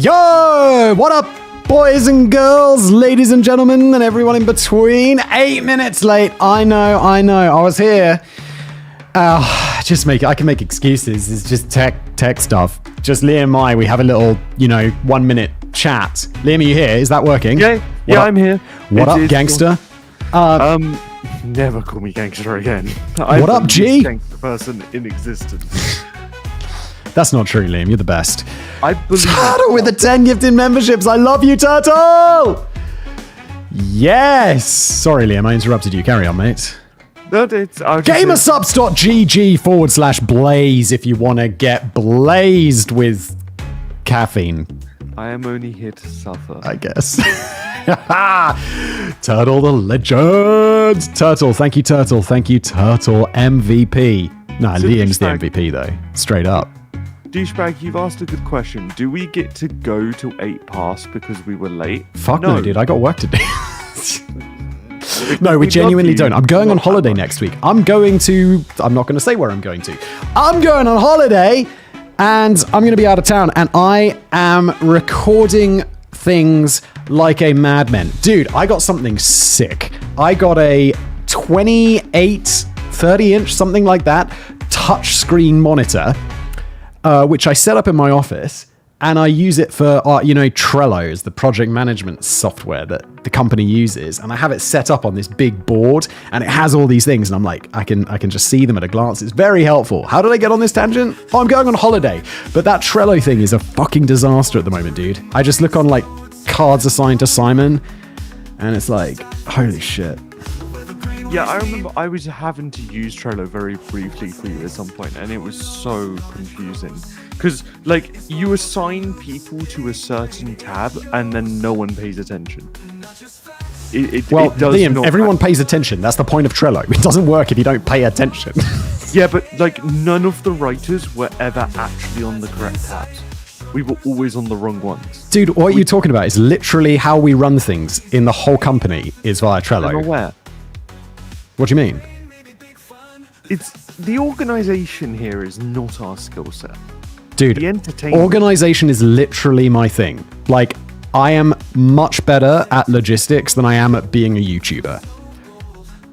Yo, what up, boys and girls, ladies and gentlemen, and everyone in between? 8 minutes late. I know. I was here. I can make excuses. It's just tech stuff. Just Liam and I, we have a little, 1 minute chat. Liam, are you here? Is that working? Yeah, I'm here. What up, gangster? Never call me gangster again. What up, G? Gangster person in existence. That's not true, Liam. You're the best. I believe Turtle with the 10 gifted memberships. I love you, Turtle! Yes! Sorry, Liam, I interrupted you. Carry on, mate. No, it's... Gamersubs.gg/blaze if you want to get blazed with caffeine. I am only here to suffer. I guess. Turtle the legend! Turtle, thank you, Turtle. Thank you, Turtle MVP. Nah, So Liam's the douchebag. MVP, though. Straight up. Douchebag, you've asked a good question. Do we get to go till 8 past because we were late? Fuck no, dude. I got work to do. No, we We genuinely love you. don't. I'm going on Not that holiday much. next week. I'm not going to say where I'm going to. I'm going on holiday and I'm going to be out of town and I am recording things like a madman. Dude, I got something sick. I got a 28, 30 inch, something like that, touchscreen monitor, which I set up in my office. And I use it for, Trello is the project management software that the company uses. And I have it set up on this big board and it has all these things. And I'm like, I can just see them at a glance. It's very helpful. How did I get on this tangent? Oh, I'm going on holiday. But that Trello thing is a fucking disaster at the moment, dude. I just look on like cards assigned to Simon and it's like, holy shit. Yeah, I remember I was having to use Trello very briefly for you at some point, and it was so confusing. Because, you assign people to a certain tab, and then no one pays attention. It does Liam, not everyone pays attention. That's the point of Trello. It doesn't work if you don't pay attention. Yeah, but, none of the writers were ever actually on the correct tabs. We were always on the wrong ones. Dude, what you're talking about is literally how we run things in the whole company is via Trello. I'm aware. What do you mean? It's the organization here is not our skill set. Dude, The entertainment. organization is literally my thing. I am much better at logistics than I am at being a YouTuber.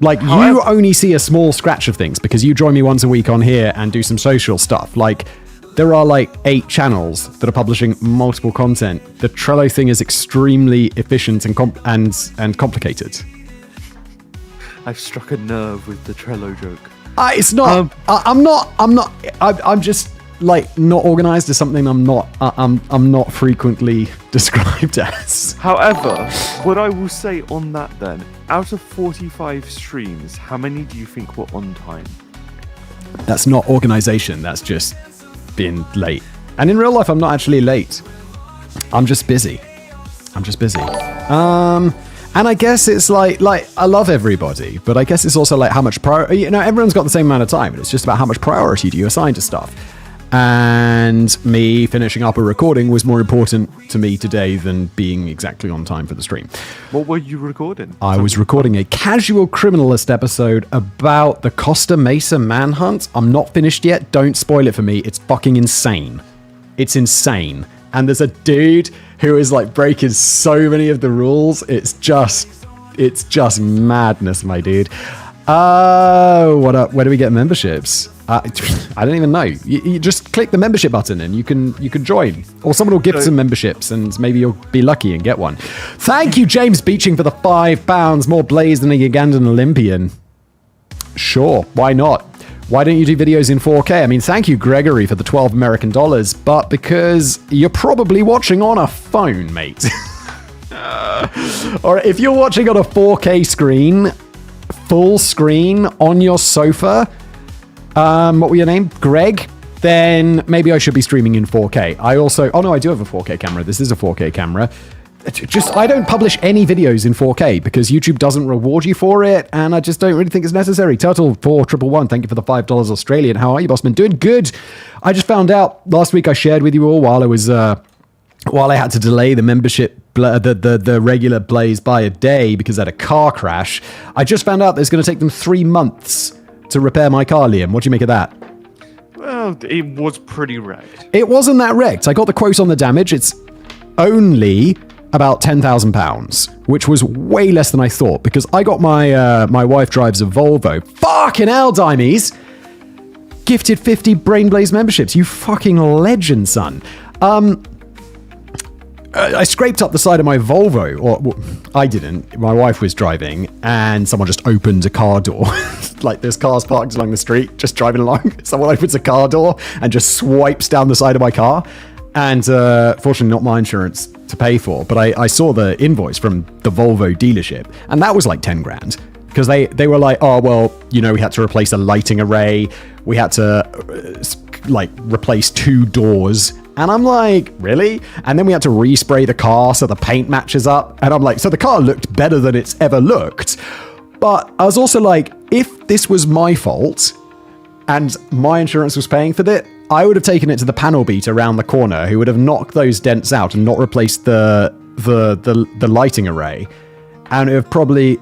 You However- only see a small scratch of things because you join me once a week on here and do some social stuff. There are 8 channels that are publishing multiple content. The Trello thing is extremely efficient and complicated. I've struck a nerve with the Trello joke. It's not. I'm just not organized is something I'm not frequently described as. However, what I will say on that then, out of 45 streams, how many do you think were on time? That's not organization. That's just being late. And in real life, I'm not actually late. I'm just busy. And I guess it's I love everybody, but I guess it's also how much everyone's got the same amount of time, and it's just about how much priority do you assign to stuff. And me finishing up a recording was more important to me today than being exactly on time for the stream. What were you recording? I was recording a casual criminalist episode about the Costa Mesa manhunt. I'm not finished yet. Don't spoil it for me. It's fucking insane. It's insane. And there's a dude who is breaking so many of the rules. It's just madness, my dude. What up? Where do we get memberships? I don't even know. You just click the membership button and you can join. Or someone will gift some memberships and maybe you'll be lucky and get one. Thank you, James Beeching, for the £5. More blaze than a Ugandan Olympian. Sure, why not? Why don't you do videos in 4K? I mean, thank you, Gregory, for the $12 American, but because you're probably watching on a phone, mate. Or if you're watching on a 4K screen, full screen on your sofa, what were your name? Greg? Then maybe I should be streaming in 4K. I do have a 4K camera. This is a 4K camera. I don't publish any videos in 4K because YouTube doesn't reward you for it, and I just don't really think it's necessary. Turtle4111, thank you for the $5 Australian. How are you, Bossman? Doing good. I just found out last week. I shared with you all while I had to delay the membership, the regular Blaze by a day because I had a car crash. I just found out that it's going to take them 3 months to repair my car, Liam. What do you make of that? Well, it was pretty wrecked. It wasn't that wrecked. I got the quote on the damage. It's only about £10,000, which was way less than I thought, because I got my wife drives a Volvo. Fucking hell, Dimes! Gifted 50 Brain Blaze memberships. You fucking legend, son. I scraped up the side of my Volvo, or well, I didn't. My wife was driving, and someone just opened a car door. Like, there's cars parked along the street, just driving along. Someone opens a car door and just swipes down the side of my car. And fortunately, not my insurance to pay for, but I saw the invoice from the Volvo dealership, and that was like 10 grand. Because they were like, oh, well, you know, we had to replace a lighting array. We had to, replace 2 doors. And I'm like, really? And then we had to respray the car so the paint matches up. And I'm like, so the car looked better than it's ever looked. But I was also like, if this was my fault and my insurance was paying for it, I would have taken it to the panel beater around the corner, who would have knocked those dents out and not replaced the lighting array. And it would probably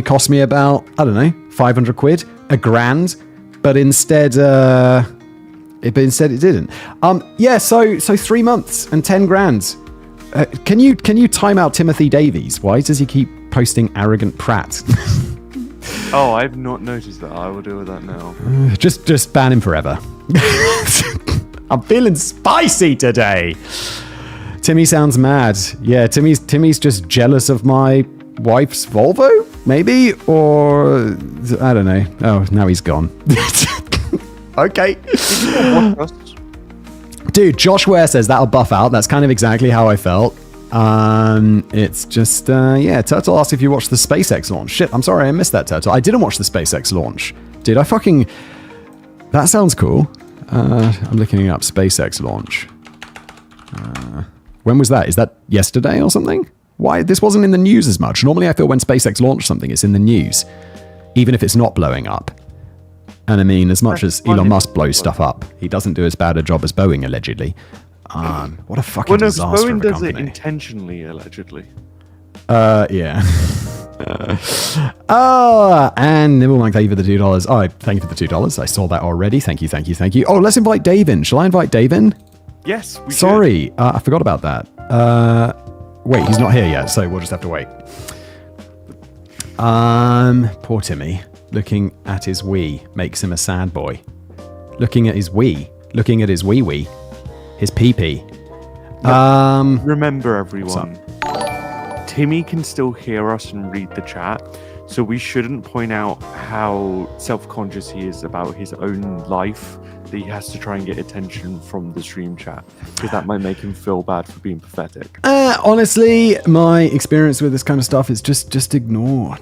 cost me about, I don't know, 500 quid, £1,000. But instead, it didn't. So 3 months and 10 grand. Can you time out Timothy Davies? Why does he keep posting arrogant prat? Oh, I've not noticed that. I will deal with that now. Just ban him forever. I'm feeling spicy today. Timmy sounds mad. Yeah, Timmy's just jealous of my wife's Volvo, maybe? Or I don't know. Oh, now he's gone. Okay. Dude, Josh Ware says that'll buff out. That's kind of exactly how I felt. It's just, Turtle asked if you watched the SpaceX launch. Shit, I'm sorry I missed that, Turtle. I didn't watch the SpaceX launch. Dude, that sounds cool. I'm looking up SpaceX launch. When was that? Is that yesterday or something? Why? This wasn't in the news as much. Normally I feel when SpaceX launched something, it's in the news. Even if it's not blowing up. And I mean, as much as Elon Musk blows stuff up, he doesn't do as bad a job as Boeing, allegedly. What a fucking disaster Boeing of a does it company. intentionally, allegedly. Yeah. And Nibblemike, thank you for the $2. Oh, thank you for the $2. I saw that already. Thank you. Oh, let's invite Dave in. Shall I invite Dave in? Yes, we Sorry, I forgot about that. Wait, he's not here yet, so we'll just have to wait. Poor Timmy. Looking at his wee makes him a sad boy. Looking at his wee. Looking at his wee. His pee-pee. Remember, everyone, Timmy can still hear us and read the chat, so we shouldn't point out how self-conscious he is about his own life, that he has to try and get attention from the stream chat, because that might make him feel bad for being pathetic. Honestly, my experience with this kind of stuff is just ignore.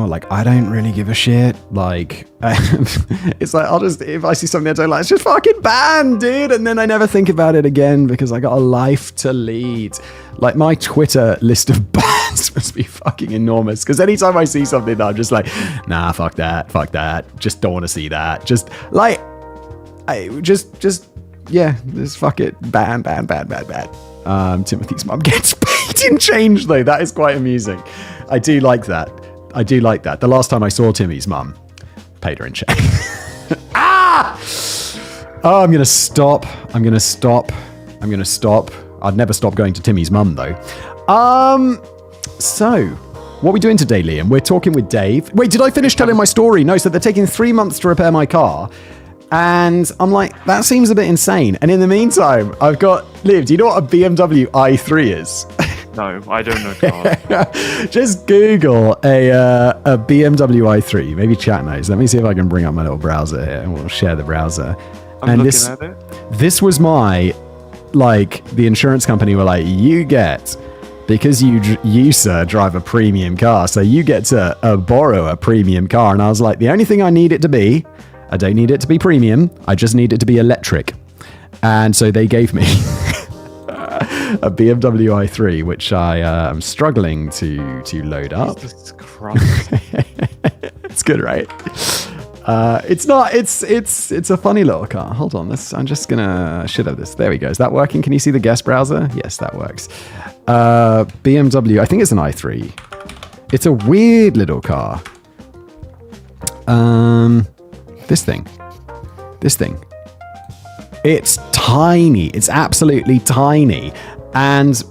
Like, I don't really give a shit. Like, it's like, if I see something I don't like, it's just fucking ban, dude. And then I never think about it again because I got a life to lead. Like, my Twitter list of bans must be fucking enormous. Because anytime I see something, I'm just like, nah, fuck that. Just don't want to see that. Just fuck it. Ban. Timothy's mum gets paid in change, though. That is quite amusing. I do like that. The last time I saw Timmy's mum, paid her in change. Oh, I'm gonna stop. I'd never stop going to Timmy's mum, though. So, what are we doing today, Liam? We're talking with Dave. Wait, did I finish telling my story? No, so they're taking 3 months to repair my car. And I'm like, that seems a bit insane. And in the meantime, I've got... Liv, do you know what a BMW i3 is? No, I don't know cars. Just Google a BMW i3. Maybe chat knows. Let me see if I can bring up my little browser here. And we'll share the browser. I'm looking at it. This was my... Like, the insurance company were like, you get... Because you, sir, drive a premium car, so you get to borrow a premium car. And I was like, the only thing I need it to be... I don't need it to be premium. I just need it to be electric. And so they gave me a BMW i3, which I am struggling to load up. Jesus Christ. It's good, right? It's not. It's a funny little car. Hold on. I'm just gonna shit out this. There we go. Is that working? Can you see the guest browser? Yes, that works. BMW. I think it's an i3. It's a weird little car. This thing. It's tiny. It's absolutely tiny. And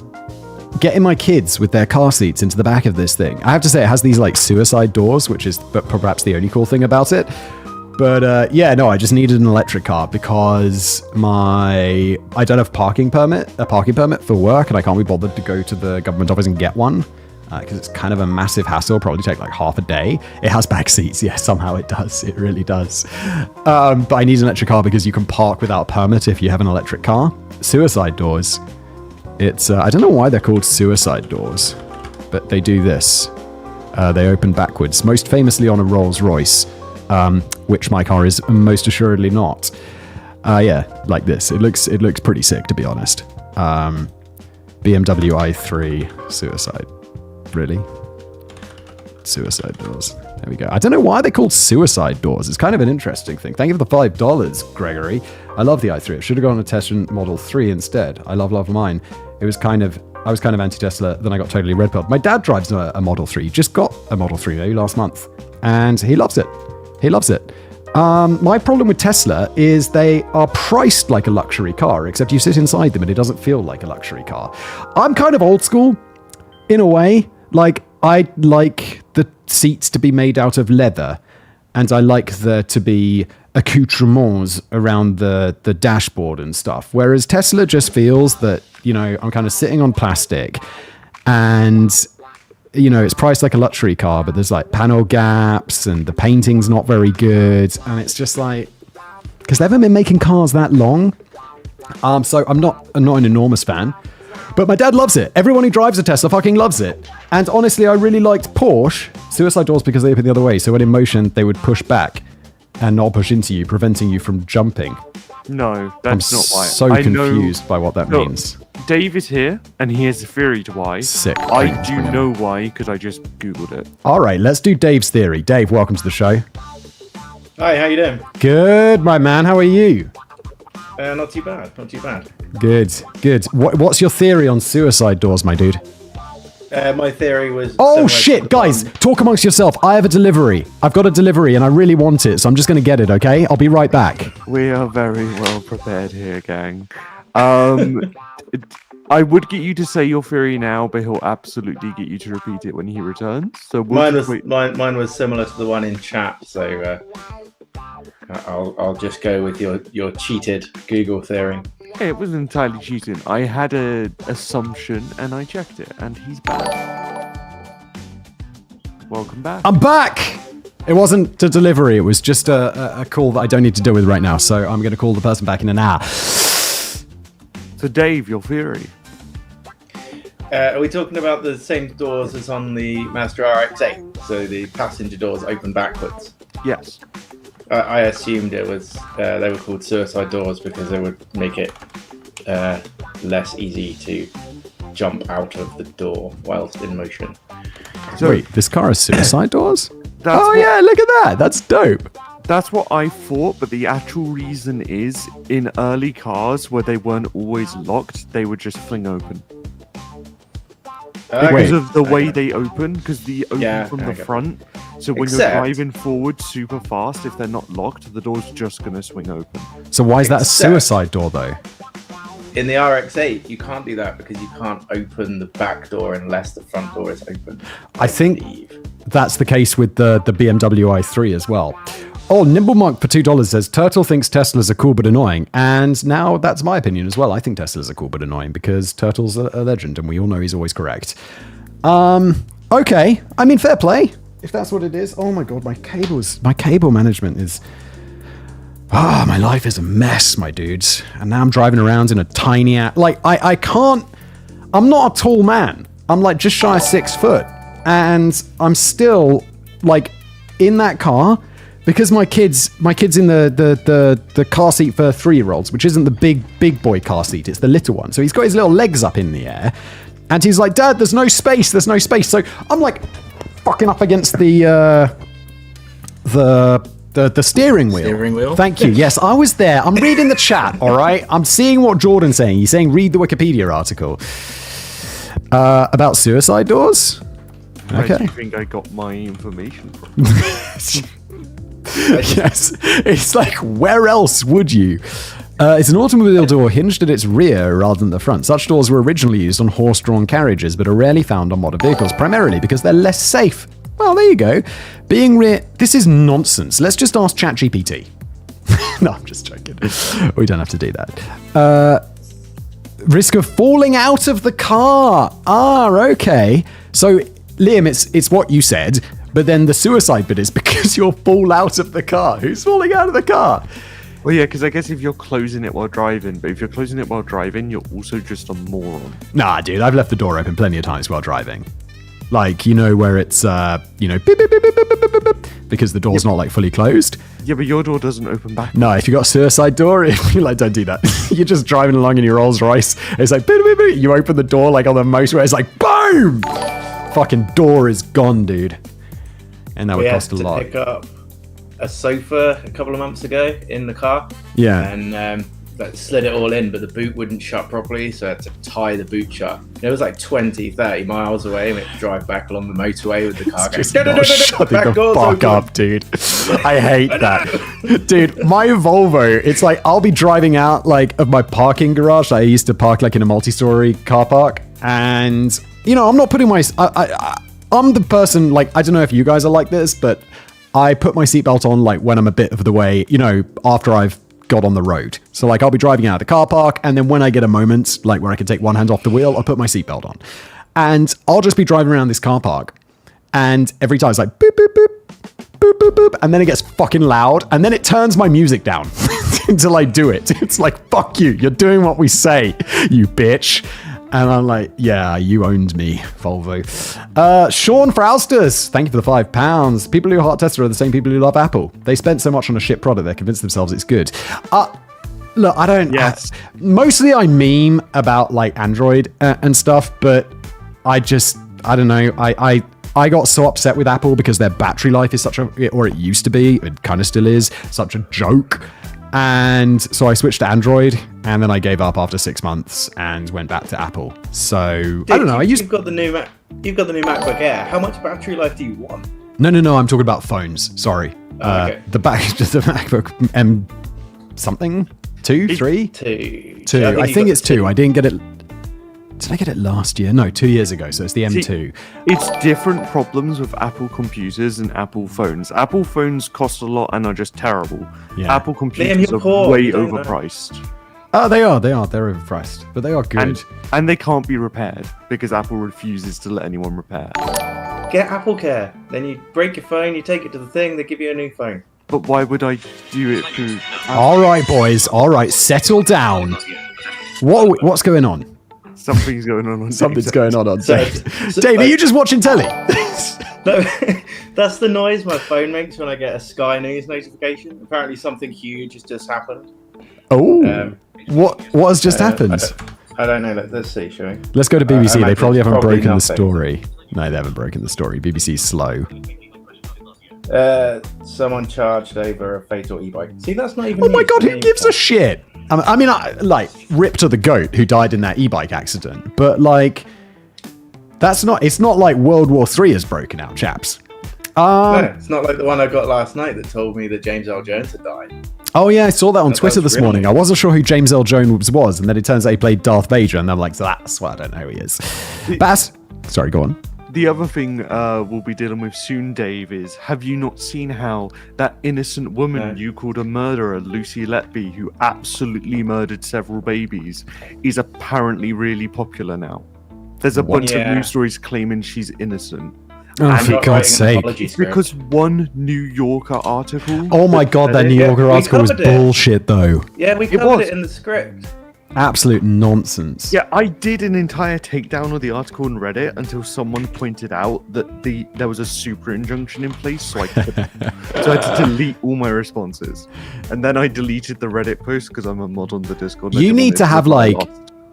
getting my kids with their car seats into the back of this thing. I have to say, it has these like suicide doors, which is perhaps the only cool thing about it. But yeah, no, I just needed an electric car because I don't have a parking permit for work, and I can't be bothered to go to the government office and get one because it's kind of a massive hassle. Probably take like half a day. It has back seats, yeah, somehow it does. It really does. But I need an electric car because you can park without a permit if you have an electric car. Suicide doors. It's I don't know why they're called suicide doors, but they do this. They open backwards, most famously on a Rolls Royce. Which my car is most assuredly not. Yeah, like this. It looks pretty sick, to be honest. BMW i3 suicide. Really? Suicide doors. There we go. I don't know why they're called suicide doors. It's kind of an interesting thing. Thank you for the $5, Gregory. I love the i3. It should have gone to Tesla Model 3 instead. I love mine. I was kind of anti-Tesla, then I got totally red-pilled. My dad drives a Model 3. He just got a Model 3 maybe last month. And he loves it. He loves it. My problem with Tesla is they are priced like a luxury car, except you sit inside them and it doesn't feel like a luxury car. I'm kind of old school, in a way. Like, I like the seats to be made out of leather, and I like there to be accoutrements around the dashboard and stuff. Whereas Tesla just feels that, you know, I'm kind of sitting on plastic, and you know, it's priced like a luxury car, but there's like panel gaps and the painting's not very good. And it's just like, because they haven't been making cars that long. So I'm not an enormous fan, but my dad loves it. Everyone who drives a Tesla fucking loves it. And honestly, I really liked Porsche suicide doors because they open the other way. So when in motion, they would push back and not push into you, preventing you from jumping. No, that's not why. I'm so confused by what that means. Dave is here, and he has a theory to why. Sick. I do know why, because I just Googled it. All right, let's do Dave's theory. Dave, welcome to the show. Hi, how you doing? Good, my man. How are you? Not too bad, not too bad. Good. What's your theory on suicide doors, my dude? My theory was... Oh, shit, guys, talk amongst yourself. I have a delivery. I've got a delivery, and I really want it, so I'm just going to get it, okay? I'll be right back. We are very well prepared here, gang. I would get you to say your theory now, but he'll absolutely get you to repeat it when he returns. So mine was similar to the one in chat, so I'll just go with your cheated Google theory. Hey, it wasn't entirely cheating. I had an assumption and I checked it, and he's back. Welcome back. I'm back! It wasn't a delivery, it was just a call that I don't need to deal with right now, so I'm going to call the person back in an hour. So Dave, your theory. Are we talking about the same doors as on the Mazda RX-8? So the passenger doors open backwards? Yes. I assumed it was they were called suicide doors because they would make it less easy to jump out of the door whilst in motion. So, wait, this car has suicide doors? Yeah, look at that. That's dope. That's what I thought, but the actual reason is in early cars where they weren't always locked, they would just fling open. Because of the way they open, because they open from the front. So when you're driving forward super fast, if they're not locked, the door's just going to swing open. So why is that a suicide door, though? In the RX-8, you can't do that because you can't open the back door unless the front door is open. I think that's the case with the BMW i3 as well. Oh, Nimblemonk for $2 says, Turtle thinks Teslas are cool but annoying. And now that's my opinion as well. I think Teslas are cool but annoying because Turtle's a legend and we all know he's always correct. Okay. I mean, fair play. If that's what it is. Oh my God, my cable management is... my life is a mess, my dudes. And now I'm driving around in a tiny... I can't... I'm not a tall man. I'm like just shy of 6 foot. And I'm still like in that car... Because my kid's in the car seat for 3-year-olds, which isn't the big boy car seat, it's the little one. So he's got his little legs up in the air, and he's like, "Dad, there's no space. So I'm like fucking up against the steering wheel. Steering wheel. Thank you. Yes, I was there. I'm reading the chat. All right, I'm seeing what Jordan's saying. He's saying read the Wikipedia article about suicide doors. Where Okay. do you think I got my information from? Yes, it's like, where else would you? It's an automobile door hinged at its rear rather than the front. Such doors were originally used on horse-drawn carriages, but are rarely found on modern vehicles, primarily because they're less safe. Well, there you go. Being rear... This is nonsense. Let's just ask ChatGPT. No, I'm just joking. We don't have to do that. Risk of falling out of the car. Okay. So, Liam, it's what you said, but then the suicide bit is because you'll fall out of the car. Who's falling out of the car? Well, yeah, because I guess if you're closing it while driving, but if you're closing it while driving, you're also just a moron. Nah, dude, I've left the door open plenty of times while driving. Like, you know, where it's, beep, beep, beep, beep, beep, beep, beep, beep, because the door's not, like, fully closed. Yeah, but your door doesn't open back. No, if you got a suicide door, you're like, don't do that. You're just driving along in your Rolls Royce. It's like, beep, beep, beep. You open the door, like, on the motorway. It's like, boom! Fucking door is gone, dude. And that would cost a lot. We had to pick up a sofa a couple of months ago in the car. Yeah. And slid it all in, but the boot wouldn't shut properly, so I had to tie the boot shut. And it was like 20, 30 miles away, and we had to drive back along the motorway with the car going, shutting the fuck up, dude. I hate that. Dude, my Volvo, it's like, I'll be driving out, like, of my parking garage that I used to park, like, in a multi-story car park, and, you know, I'm not putting my... I'm the person, like, I don't know if you guys are like this, but I put my seatbelt on, like, when I'm a bit of the way, you know, after I've got on the road. So, like, I'll be driving out of the car park, and then when I get a moment, like, where I can take one hand off the wheel, I'll put my seatbelt on. And I'll just be driving around this car park, and every time it's like, boop, boop, boop, boop, boop, boop, and then it gets fucking loud, and then it turns my music down until I do it. It's like, fuck you, you're doing what we say, you bitch. And I'm like, yeah, you owned me, Volvo. Sean Frausters, thank you for the £5. People who heart tester are the same people who love Apple. They spent so much on a shit product, they're convinced themselves it's good. Look, I don't... Yes. Mostly I meme about, like, Android and stuff, but I don't know. I got so upset with Apple because their battery life is such a... Or it used to be, it kind of still is, such a joke. And so I switched to Android, and then I gave up after 6 months and went back to Apple. So Dude, I don't know. You've got the new MacBook Air. How much battery life do you want? No. I'm talking about phones. Sorry. Okay. The MacBook M something 2, 3, 2. 2. Yeah, I think it's 2. I didn't get it. Did I get it last year? No, 2 years ago. So it's the M2. See, it's different problems with Apple computers and Apple phones. Apple phones cost a lot and are just terrible. Yeah. Apple computers are way overpriced. Oh, they are. They're overpriced, but they are good. And they can't be repaired because Apple refuses to let anyone repair. Get Apple Care. Then you break your phone, you take it to the thing, they give you a new phone. But why would I do it through Apple? All right, boys. All right, settle down. What's going on? Something's going on. Something's going on Dave. So, Dave, are you just watching telly? No, that's the noise my phone makes when I get a Sky News notification. Apparently something huge has just happened. Oh, what has just happened? I don't know. Let's see, shall we? Let's go to BBC. They probably haven't broken nothing. the story. No, they haven't broken the story. BBC's slow. Someone charged over a fatal e-bike. See, that's not even... Oh my god, who gives a shit? I mean, rip to the goat who died in that e-bike accident. But, like, it's not like World War III has broken out, chaps. No, it's not like the one I got last night that told me that James L. Jones had died. Oh, yeah, I saw that on Twitter this morning. I wasn't sure who James L. Jones was, and then it turns out he played Darth Vader, and I'm like, so that's why I don't know who he is. Sorry, go on. The other thing we'll be dealing with soon, Dave, is have you not seen how that innocent woman you called a murderer, Lucy Letby, who absolutely murdered several babies, is apparently really popular now? There's a bunch of news stories claiming she's innocent. Oh, for God's sake. It's because one New Yorker article... Oh my God, that New Yorker article was bullshit, though. Yeah, we covered it in the script. Absolute nonsense. Yeah, I did an entire takedown of the article and read it until someone pointed out that there was a super injunction in place, so I had to delete all my responses. And then I deleted the Reddit post because I'm a mod on the Discord. You need to have, like,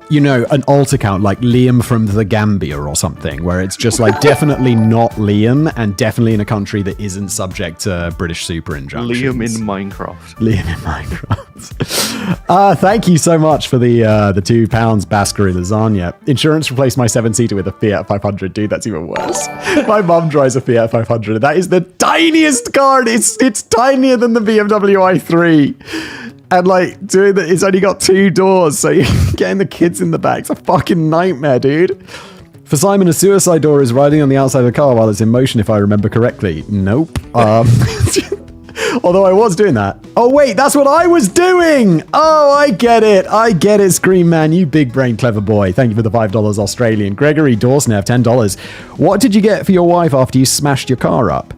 you know, an alt account like Liam from the Gambia or something, where it's just like definitely not Liam and definitely in a country that isn't subject to British super injunctions. Liam in Minecraft. Liam in Minecraft. Thank you so much for the £2 Baskery lasagna. Insurance replaced my 7-seater with a Fiat 500. Dude, that's even worse. My mum drives a Fiat 500. That is the tiniest car. It's tinier than the BMW i3. And like doing that, it's only got 2 doors, so you're getting the kids in the back. It's a fucking nightmare, dude. For Simon, a suicide door is riding on the outside of the car while it's in motion, if I remember correctly. Nope. Although I was doing that. Oh, wait, that's what I was doing. Oh, I get it, Scream Man, you big brain clever boy. Thank you for the $5 Australian. Gregory Dorsnev, $10. What did you get for your wife after you smashed your car up?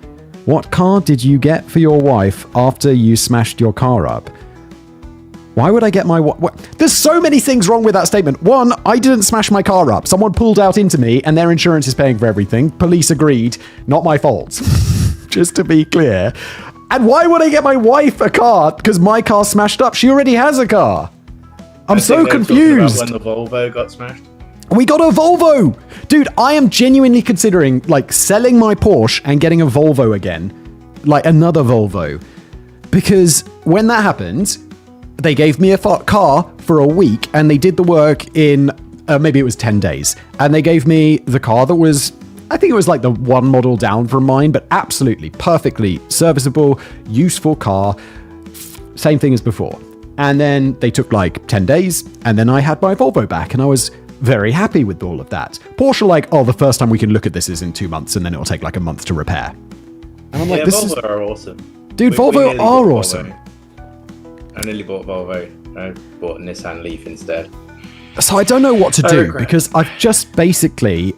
What car did you get for your wife after you smashed your car up? Why would I get my... There's so many things wrong with that statement. One, I didn't smash my car up. Someone pulled out into me and their insurance is paying for everything. Police agreed. Not my fault. Just to be clear. And why would I get my wife a car? Because my car smashed up. She already has a car. I'm so confused. When the Volvo got smashed. We got a Volvo! Dude, I am genuinely considering, like, selling my Porsche and getting a Volvo again. Like, another Volvo. Because when that happened... They gave me a car for a week and they did the work in, maybe it was 10 days. And they gave me the car that was, I think it was like the one model down from mine, but absolutely perfectly serviceable, useful car. Same thing as before. And then they took like 10 days and then I had my Volvo back and I was very happy with all of that. Porsche like, oh, the first time we can look at this is in 2 months and then it'll take like a month to repair. And I'm like, this Volvo are awesome. Dude, Volvo are awesome. I nearly bought Volvo. I bought a Nissan Leaf instead. So I don't know what to do because I've just basically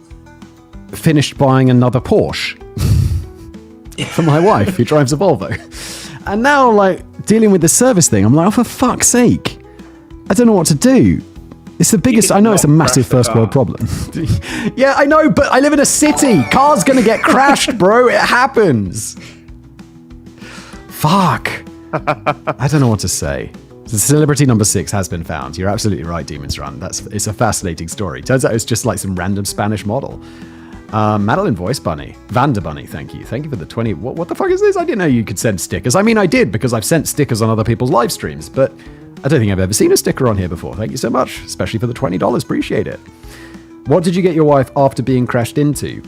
finished buying another Porsche for my wife who drives a Volvo. And now, like, dealing with the service thing, I'm like, oh, for fuck's sake. I don't know what to do. It's the biggest... I know it's a massive first world problem. Yeah, I know, but I live in a city. Car's gonna get crashed, bro. It happens. Fuck. I don't know what to say. So celebrity number 6 has been found. You're absolutely right, Demons Run. It's a fascinating story. Turns out it's just like some random Spanish model. Madeline Voice Bunny. Vander Bunny, thank you. Thank you for the 20... What the fuck is this? I didn't know you could send stickers. I mean, I did because I've sent stickers on other people's live streams, but I don't think I've ever seen a sticker on here before. Thank you so much, especially for the $20. Appreciate it. What did you get your wife after being crashed into?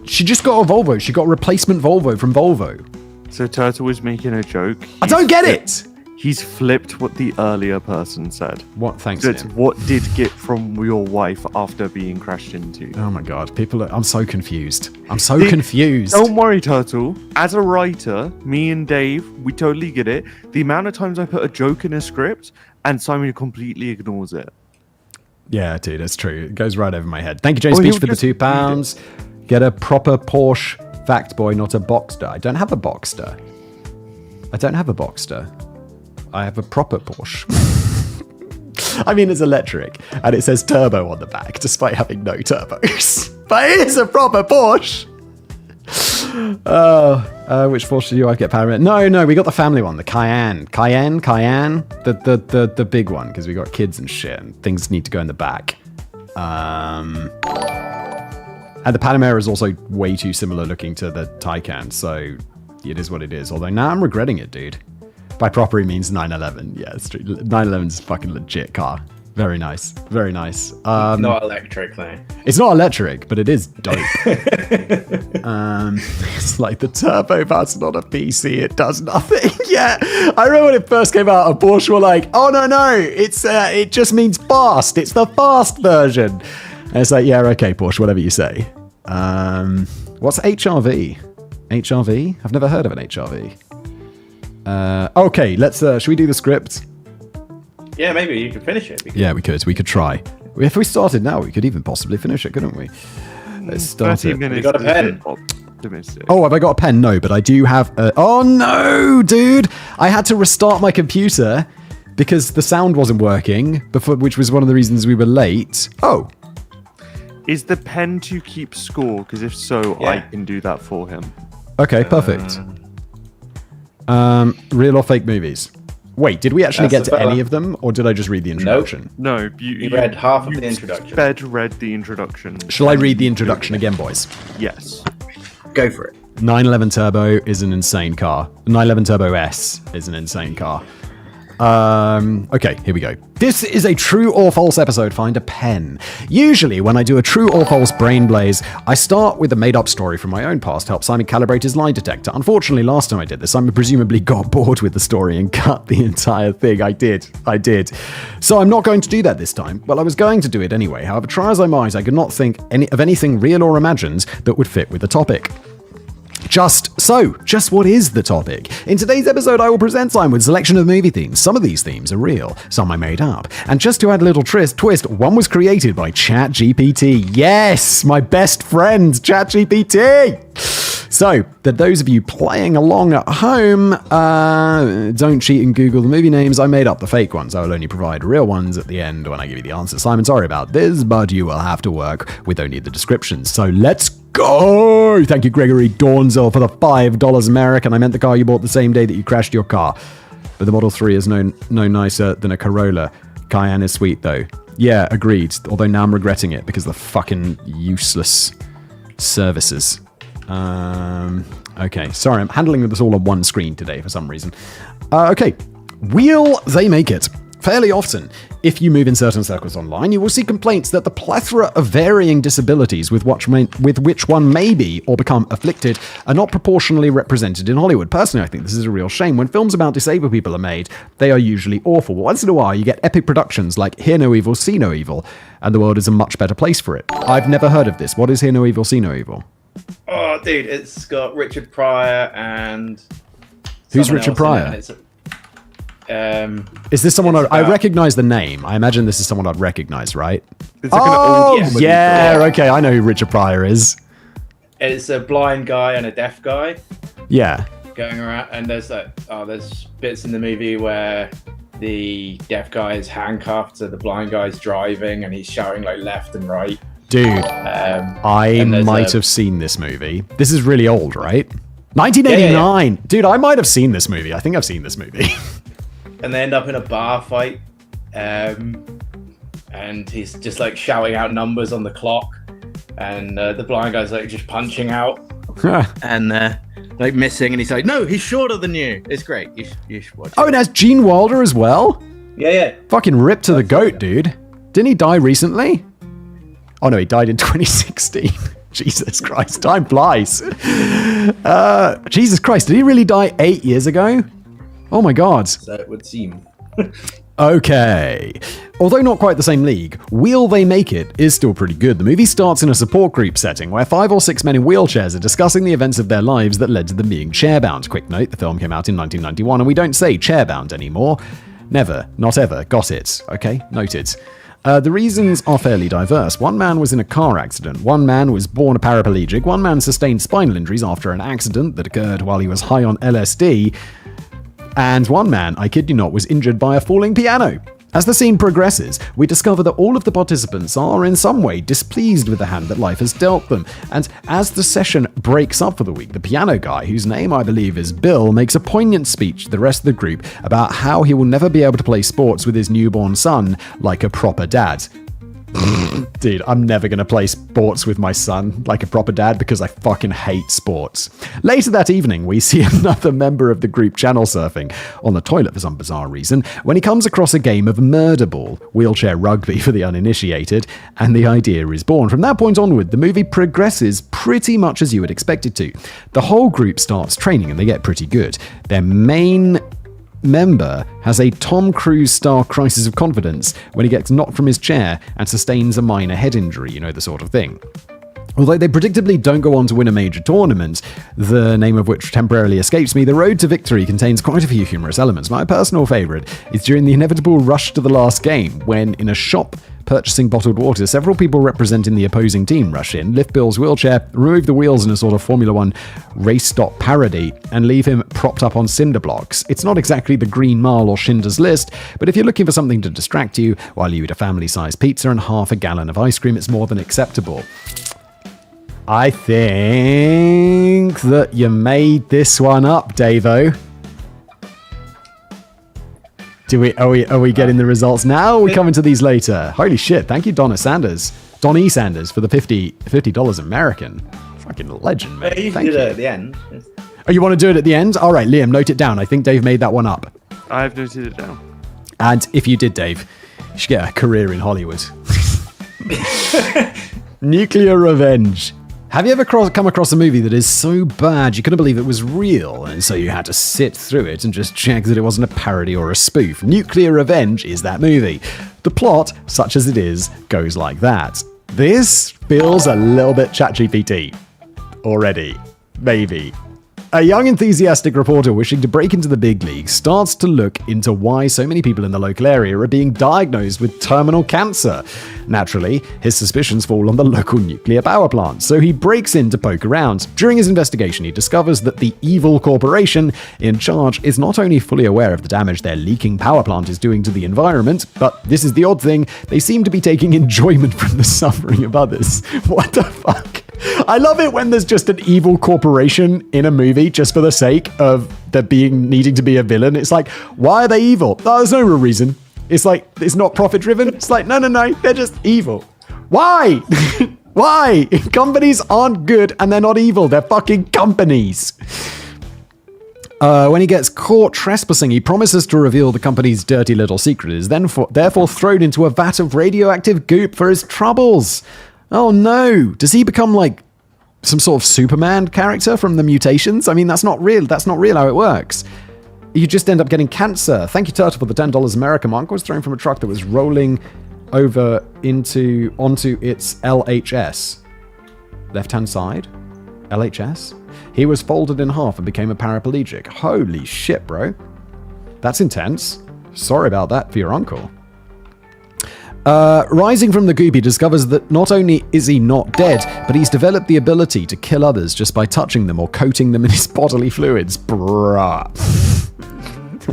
She just got a Volvo. She got a replacement Volvo from Volvo. So Turtle was making a joke. I don't get it! He's flipped what the earlier person said. What? Thanks, So it's what did get from your wife after being crashed into. Oh my god, I'm so confused. Confused. Don't worry, Turtle. As a writer, me and Dave, we totally get it. The amount of times I put a joke in a script and Simon completely ignores it. Yeah, dude, that's true. It goes right over my head. Thank you, James Beach, for the £2. Get a proper Porsche Factboi, not a Boxster. I don't have a Boxster. I have a proper Porsche. I mean, it's electric, and it says turbo on the back, despite having no turbos. But it is a proper Porsche. Which Porsche did you get power in? No, we got the family one, the Cayenne, the big one, because we got kids and shit, and things need to go in the back. And the Panamera is also way too similar looking to the Taycan, so it is what it is. Although now I'm regretting it, dude. By proper, he means 911. Yeah, it's true. 911's a fucking legit car. Very nice. Very nice. Not electric, though. It's not electric, but it is dope. It's like the turbo button on a PC. It does nothing. Yeah, I remember when it first came out, and Porsche were like, "Oh no, it just means fast. It's the fast version." And it's like, yeah, okay, Porsche, whatever you say. What's HRV? HRV? I've never heard of an HRV. Okay, let's. Should we do the script? Yeah, maybe you could finish it. Yeah, we could. We could try. If we started now, we could even possibly finish it, couldn't we? Let's start it. You got a pen? Oh, have I got a pen? No, but I do have a... Oh, no, dude! I had to restart my computer because the sound wasn't working, before, which was one of the reasons we were late. Oh. Is the pen to keep score? Because if so, yeah. I can do that for him. Okay, perfect. Real or fake movies? Wait, did we actually get to any of them, or did I just read the introduction? Nope. No, you read half of the introduction. Read the introduction. Shall I read the introduction again, boys? Yes. Go for it. 911 Turbo is an insane car. 911 Turbo S is an insane car. Okay, here we go. This is a true or false episode. Find a pen. Usually, when I do a true or false brain blaze, I start with a made-up story from my own past to help Simon calibrate his lie detector. Unfortunately, last time I did this, Simon presumably got bored with the story and cut the entire thing. I did. So I'm not going to do that this time. Well, I was going to do it anyway. However, try as I might, I could not think of anything real or imagined that would fit with the topic. Just what is the topic? In today's episode, I will present Simon with a selection of movie themes. Some of these themes are real, some I made up. And just to add a little twist, one was created by ChatGPT. Yes, my best friend, ChatGPT. So, that those of you playing along at home, don't cheat and Google the movie names. I made up the fake ones. I will only provide real ones at the end when I give you the answer. Simon, sorry about this, but you will have to work with only the descriptions. So let's go! Thank you, Gregory Dornzel, for the $5 American. I meant the car you bought the same day that you crashed your car. But the Model 3 is no nicer than a Corolla. Cayenne is sweet, though. Yeah, agreed. Although now I'm regretting it because of the fucking useless services. Okay, sorry, I'm handling this all on one screen today for some reason. Okay, will they make it? Fairly often, if you move in certain circles online, you will see complaints that the plethora of varying disabilities with which one may be or become afflicted are not proportionally represented in Hollywood. Personally, I think this is a real shame. When films about disabled people are made, they are usually awful. Once in a while, you get epic productions like Hear No Evil, See No Evil, and the world is a much better place for it. I've never heard of this. What is Hear No Evil, See No Evil? Oh, dude, it's got Richard Pryor and... Who's Richard Pryor? Is this someone I recognize the name? I imagine this is someone I'd recognize, right? It's like an old yeah, okay, I know who Richard Pryor is. It's a blind guy and a deaf guy. Yeah. Going around, and there's bits in the movie where the deaf guy is handcuffed, so the blind guy's driving, and he's shouting like left and right. Dude, I might have seen this movie. This is really old, right? 1989. Yeah. Dude, I might have seen this movie. I think I've seen this movie. And they end up in a bar fight, and he's just like shouting out numbers on the clock, and the blind guy's like just punching out, and like missing, and he's like, "No, he's shorter than you." It's great. You should watch it. Oh, it has Gene Wilder as well. Yeah. Fucking ripped to the goat, dude. Didn't he die recently? Oh no, he died in 2016. Jesus Christ, time flies. Jesus Christ, did he really die 8 years ago? Oh my god. So it would seem. Okay. Although not quite the same league, Will They Make It is still pretty good. The movie starts in a support group setting where 5 or 6 men in wheelchairs are discussing the events of their lives that led to them being chairbound. Quick note, the film came out in 1991 and we don't say chairbound anymore. Never, not ever, got it. Okay, noted. The reasons are fairly diverse. One man was in a car accident, one man was born a paraplegic, one man sustained spinal injuries after an accident that occurred while he was high on LSD, and one man, I kid you not, was injured by a falling piano. As the scene progresses, we discover that all of the participants are in some way displeased with the hand that life has dealt them, and as the session breaks up for the week, the piano guy, whose name I believe is Bill, makes a poignant speech to the rest of the group about how he will never be able to play sports with his newborn son like a proper dad. Dude, I'm never going to play sports with my son like a proper dad because I fucking hate sports. Later that evening, we see another member of the group channel surfing on the toilet for some bizarre reason when he comes across a game of murder ball, wheelchair rugby for the uninitiated, and the idea is born. From that point onward, the movie progresses pretty much as you would expect it to. The whole group starts training and they get pretty good. Their main member has a Tom Cruise-style crisis of confidence when he gets knocked from his chair and sustains a minor head injury, you know, the sort of thing. Although they predictably don't go on to win a major tournament, the name of which temporarily escapes me, the road to victory contains quite a few humorous elements. My personal favourite is during the inevitable rush to the last game, when in a shop purchasing bottled water, several people representing the opposing team rush in, lift Bill's wheelchair, remove the wheels in a sort of Formula One race stop parody, and leave him propped up on cinder blocks. It's not exactly the Green Mile or Schindler's List, but if you're looking for something to distract you while you eat a family-sized pizza and half a gallon of ice cream, it's more than acceptable. I think that you made this one up, Davo. Are we getting the results now? Or are we coming to these later? Holy shit, thank you, Donnie Sanders for the $50 American. Fucking legend, mate. You can do it at the end. Oh, you want to do it at the end? All right, Liam, note it down. I think Dave made that one up. I've noted it down. And if you did, Dave, you should get a career in Hollywood. Nuclear revenge. Have you ever come across a movie that is so bad you couldn't believe it was real, and so you had to sit through it and just check that it wasn't a parody or a spoof? Nuclear Revenge is that movie. The plot, such as it is, goes like that. This feels a little bit ChatGPT already. Maybe. A young enthusiastic reporter wishing to break into the big leagues starts to look into why so many people in the local area are being diagnosed with terminal cancer. Naturally, his suspicions fall on the local nuclear power plant, so he breaks in to poke around. During his investigation, he discovers that the evil corporation in charge is not only fully aware of the damage their leaking power plant is doing to the environment, but this is the odd thing, they seem to be taking enjoyment from the suffering of others. What the fuck? I love it when there's just an evil corporation in a movie just for the sake of there needing to be a villain. It's like, why are they evil? Oh, there's no real reason. It's like, it's not profit driven. It's like, no, they're just evil. Why? Why? Companies aren't good and they're not evil. They're fucking companies. When he gets caught trespassing, he promises to reveal the company's dirty little secret. Is therefore thrown into a vat of radioactive goop for his troubles. Oh no! Does he become like some sort of Superman character from the mutations? I mean, that's not real. That's not real how it works. You just end up getting cancer. Thank you, Turtle, for the $10 American mark. Was thrown from a truck that was rolling over onto its LHS. Left-hand side? LHS? He was folded in half and became a paraplegic. Holy shit, bro. That's intense. Sorry about that for your uncle. Rising from the goop, he discovers that not only is he not dead, but he's developed the ability to kill others just by touching them or coating them in his bodily fluids. Bruh.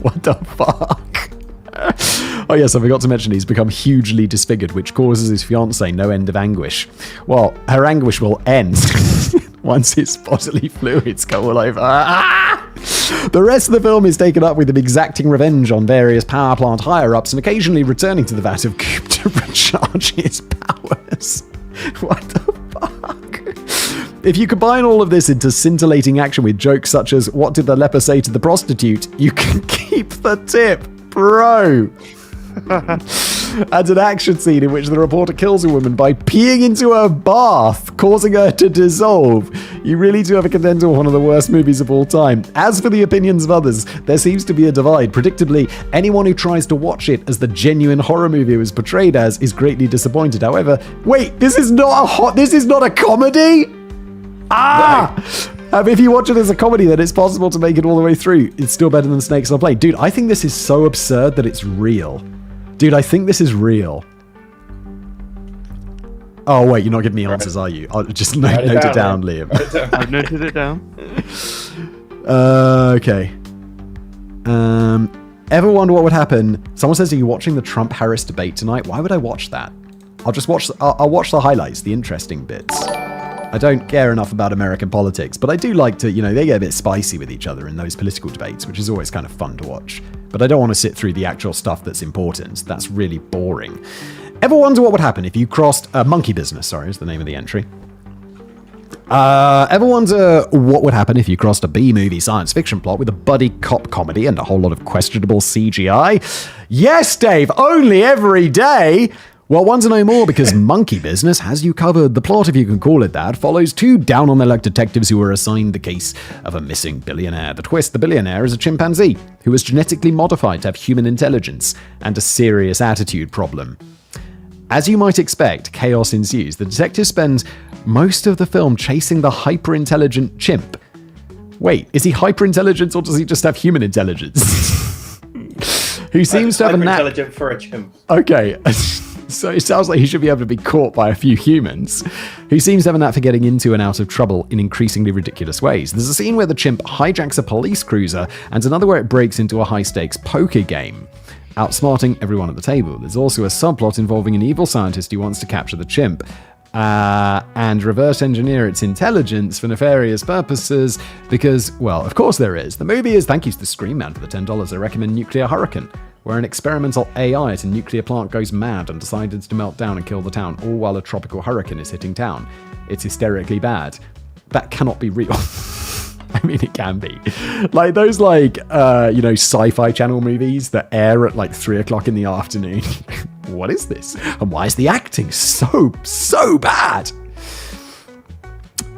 What the fuck? Oh yes, I forgot to mention he's become hugely disfigured, which causes his fiancée no end of anguish. Well, her anguish will end once his bodily fluids go all over. The rest of the film is taken up with him exacting revenge on various power plant higher-ups and occasionally returning to the vat of goop to recharge his powers. What the fuck? If you combine all of this into scintillating action with jokes such as, what did the leper say to the prostitute? You can keep the tip, bro. And an action scene in which the reporter kills a woman by peeing into her bath, causing her to dissolve. You really do have a contender of one of the worst movies of all time. As for the opinions of others, there seems to be a divide. Predictably, anyone who tries to watch it as the genuine horror movie it was portrayed as is greatly disappointed. However, wait, this is not a comedy? If you watch it as a comedy, then it's possible to make it all the way through. It's still better than Snakes on a Plane. Dude, I think this is so absurd that it's real. Dude, I think this is real. Oh, wait, you're not giving me answers, are you? I'll just note it down, Liam. I've noted it down. Okay. Ever wonder what would happen? Someone says, are you watching the Trump-Harris debate tonight? Why would I watch that? I'll watch the highlights, the interesting bits. I don't care enough about American politics, but I do like to, they get a bit spicy with each other in those political debates, which is always kind of fun to watch. But I don't want to sit through the actual stuff that's important. That's really boring. Ever wonder what would happen if you crossed Monkey Business, is the name of the entry. Ever wonder what would happen if you crossed a B-movie science fiction plot with a buddy cop comedy and a whole lot of questionable CGI? Yes, Dave, only every day! Well, want to know more because Monkey Business has you covered. The plot, if you can call it that, follows two down-on-their-luck detectives who are assigned the case of a missing billionaire. The twist, the billionaire is a chimpanzee who was genetically modified to have human intelligence and a serious attitude problem. As you might expect, chaos ensues. The detective spends most of the film chasing the hyper-intelligent chimp. Wait, is he hyper-intelligent or does he just have human intelligence? Who seems to have a knack... Hyper-intelligent for a chimp. Okay. So it sounds like he should be able to be caught by a few humans, who seems to have a knack for getting into and out of trouble in increasingly ridiculous ways. There's a scene where the chimp hijacks a police cruiser, and another where it breaks into a high-stakes poker game, outsmarting everyone at the table. There's also a subplot involving an evil scientist who wants to capture the chimp, and reverse engineer its intelligence for nefarious purposes, because, well, of course there is. The movie is, thank you to the Scream Man for the $10, I recommend Nuclear Hurricane, where an experimental AI at a nuclear plant goes mad and decides to melt down and kill the town, all while a tropical hurricane is hitting town. It's hysterically bad. That cannot be real. I mean, it can be. Like those sci-fi channel movies that air at like 3:00 in the afternoon. What is this? And why is the acting so bad?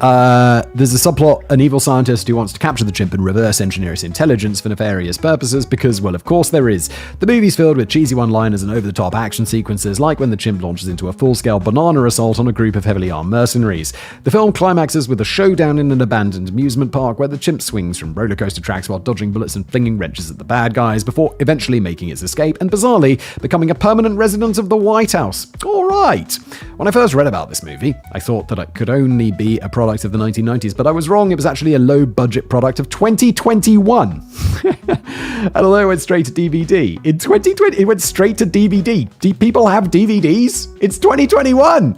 There's a subplot, an evil scientist who wants to capture the chimp and reverse engineer its intelligence for nefarious purposes because, well, of course there is. The movie's filled with cheesy one-liners and over-the-top action sequences, like when the chimp launches into a full-scale banana assault on a group of heavily armed mercenaries. The film climaxes with a showdown in an abandoned amusement park where the chimp swings from roller coaster tracks while dodging bullets and flinging wrenches at the bad guys before eventually making its escape and, bizarrely, becoming a permanent resident of the White House. All right. When I first read about this movie, I thought that it could only be a product of the 1990s, but I was wrong. It was actually a low-budget product of 2021. And although it went straight to DVD, in 2020, it went straight to DVD. Do people have DVDs? It's 2021!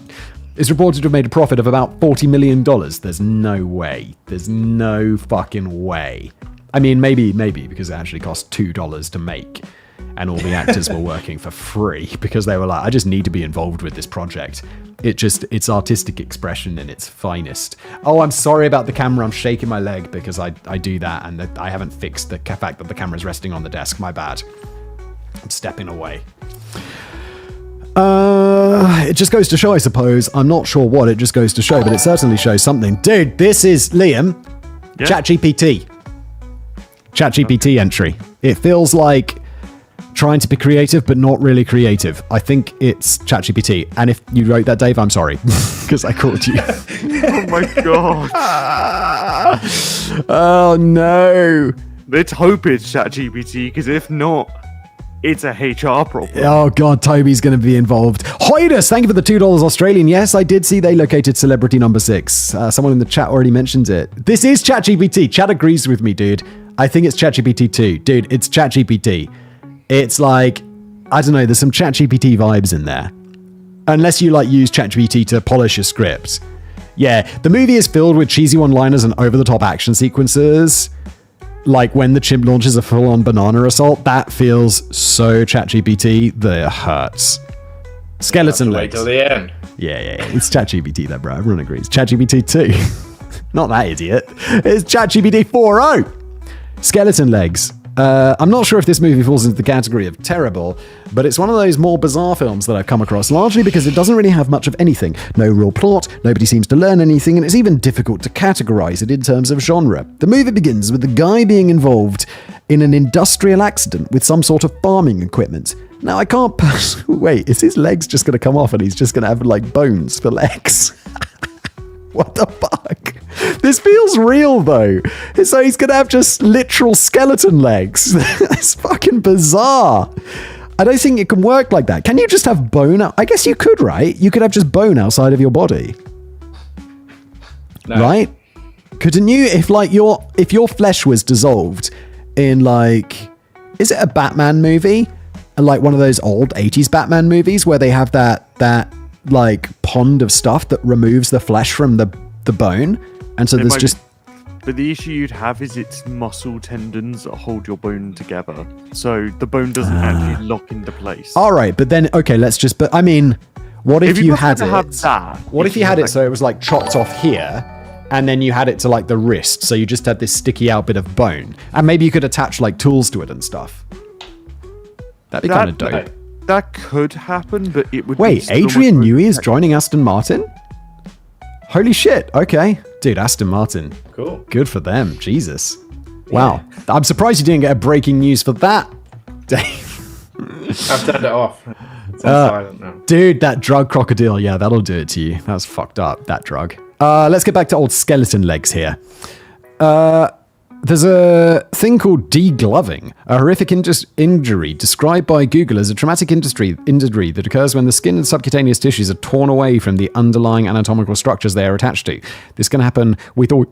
It's reported to have made a profit of about $40 million. There's no way. There's no fucking way. I mean, maybe, because it actually cost $2 to make. And all the actors were working for free because they were like, I just need to be involved with this project. It's artistic expression in its finest. Oh, I'm sorry about the camera. I'm shaking my leg because I do that and I haven't fixed the fact that the camera's resting on the desk. My bad. I'm stepping away. It just goes to show, I suppose. I'm not sure what it just goes to show, but it certainly shows something. Dude, this is Liam. Yeah. ChatGPT entry. It feels like trying to be creative, but not really creative. I think it's ChatGPT. And if you wrote that, Dave, I'm sorry, because I called you. Oh my god. Oh no. Let's hope it's ChatGPT, because if not, it's a HR problem. Oh god, Toby's going to be involved. Hoidus, thank you for the $2 Australian. Yes, I did see they located celebrity number 6. Someone in the chat already mentioned it. This is ChatGPT. Chat agrees with me, dude. I think it's ChatGPT too. Dude, it's ChatGPT. It's like, I don't know, there's some ChatGPT vibes in there. Unless you use ChatGPT to polish your script. Yeah, the movie is filled with cheesy one-liners and over-the-top action sequences. Like when the chimp launches a full-on banana assault, that feels so ChatGPT that it hurts. Skeleton legs. Wait till the end. Yeah. It's ChatGPT though, bro. Everyone agrees. ChatGPT 2. Not that idiot. It's ChatGPT 4.0. Skeleton legs. I'm not sure if this movie falls into the category of terrible, but it's one of those more bizarre films that I've come across, largely because it doesn't really have much of anything. No real plot, nobody seems to learn anything, and it's even difficult to categorize it in terms of genre. The movie begins with the guy being involved in an industrial accident with some sort of farming equipment. Now, I can't... Wait, is his legs just going to come off and he's just going to have, bones for legs? What the fuck? This feels real, though. So he's going to have just literal skeleton legs. That's fucking bizarre. I don't think it can work like that. Can you just have bone? I guess you could, right? You could have just bone outside of your body. No. Right? Couldn't you? If your flesh was dissolved in is it a Batman movie? One of those old 80s Batman movies where they have that pond of stuff that removes the flesh from the bone, and so there's just... But the issue you'd have is it's muscle tendons that hold your bone together, so the bone doesn't actually lock into place. All right, but then let's just... But I mean, what if you had it? What if you had it so it was chopped off here, and then you had it to the wrist, so you just had this sticky out bit of bone, and maybe you could attach tools to it and stuff. That'd be kind of dope. That could happen, but it would... Wait, Adrian Newey is joining Aston Martin? Holy shit, okay. Dude, Aston Martin. Cool. Good for them, Jesus. Wow. I'm surprised you didn't get a breaking news for that, Dave. I've turned it off. It's on silent now. Dude, that drug crocodile, yeah, that'll do it to you. That was fucked up, that drug. Let's get back to old skeleton legs here. There's a thing called degloving, a horrific injury described by Google as a traumatic injury that occurs when the skin and subcutaneous tissues are torn away from the underlying anatomical structures they are attached to. This can happen with or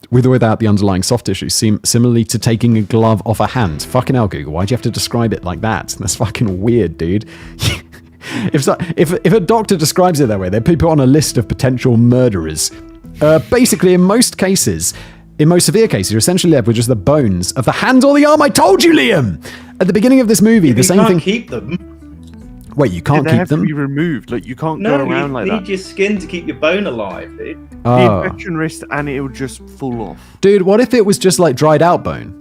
without the underlying soft tissue, similarly to taking a glove off a hand. Fucking hell, Google, why'd you have to describe it like that? That's fucking weird, dude. If a doctor describes it that way, they put it on a list of potential murderers. Basically, in most severe cases, you're essentially left with just the bones of the hand or the arm. I told you, Liam! At the beginning of this movie, the same thing... keep them. Wait, you can't They keep have them? to be removed. Like, you can't No, go around you like need that. your skin to keep your bone alive, dude. The Oh. infection risk, and it'll just fall off. Dude, what if it was just like dried out bone?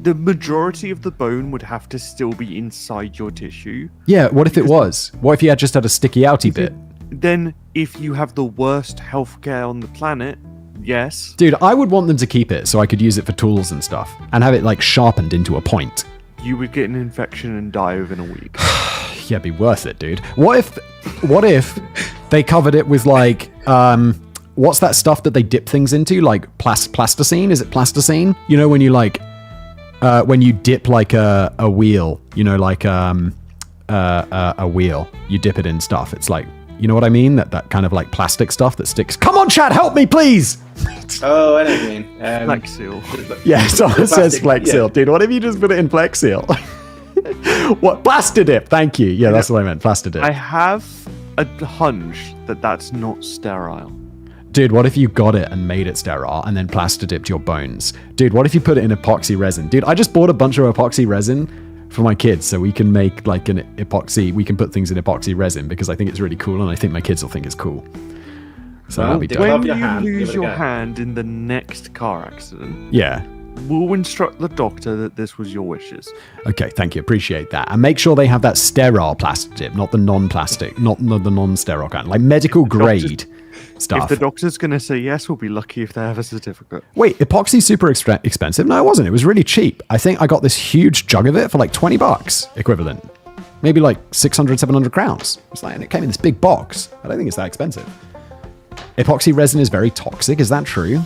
The majority of the bone would have to still be inside your tissue. Yeah, what if it was? What if you had just had a sticky outy bit? Then, if you have the worst healthcare on the planet, yes. Dude, I would want them to keep it so I could use it for tools and stuff and have it like sharpened into a point. You would get an infection and die within a week. Yeah, it'd be worth it, dude. What if they covered it with like what's that stuff that they dip things into? Like plasticine? Is it plasticine? You know when you like when you dip like a wheel, you know, like a wheel, you dip it in stuff. It's like, you know what I mean? That kind of like plastic stuff that sticks. Come on, Chad, help me, please. Oh, I know what you mean. Flex Seal. Yeah, so it says plastic, Flex Seal. yeah. Dude, what if you just put it in Flex Seal? What? Plastidip. Thank you. Yeah, that's what I meant. Plastidip. I have a hunch that that's not sterile. Dude, what if you got it and made it sterile and then plastidipped your bones? Dude, what if you put it in epoxy resin? Dude, I just bought a bunch of epoxy resin for my kids so we can make like an epoxy, we can put things in epoxy resin because I think it's really cool and I think my kids will think it's cool. So that'll be Dip dope. up When your you hand, give lose it a your go. hand in the next car accident, Yeah. we'll instruct the doctor that this was your wishes. Okay, thank you. Appreciate that. And make sure they have that sterile plastic dip, not the non-plastic, not the non-sterile kind, like medical grade stuff. If the doctor's going to say yes, we'll be lucky if they have a certificate. Wait, epoxy's super expensive? No, it wasn't. It was really cheap. I think I got this huge jug of it for like $20 equivalent. Maybe like 600, 700 crowns. It's like, and it came in this big box. I don't think it's that expensive. Epoxy resin is very toxic. Is that true?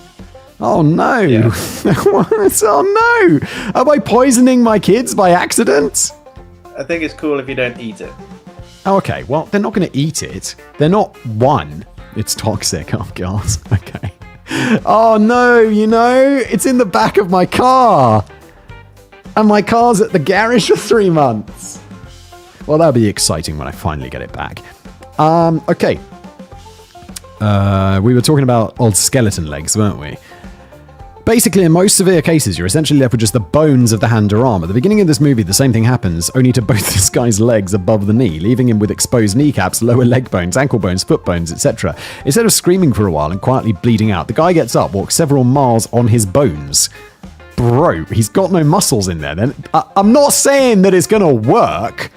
Oh no. Yeah. Oh no. Am I poisoning my kids by accident? I think it's cool if you don't eat it. Oh, okay. Well, they're not going to eat it. They're not one. It's toxic. Oh, God. Okay. Oh, no. You know, it's in the back of my car. And my car's at the garage for 3 months. Well, that'll be exciting when I finally get it back. Okay. We were talking about old skeleton legs, weren't we? Basically, in most severe cases, you're essentially left with just the bones of the hand or arm. At the beginning of this movie, the same thing happens, only to both this guy's legs above the knee, leaving him with exposed kneecaps, lower leg bones, ankle bones, foot bones, etc. Instead of screaming for a while and quietly bleeding out, the guy gets up, walks several miles on his bones. Bro, he's got no muscles in there. Then I'm not saying that it's going to work.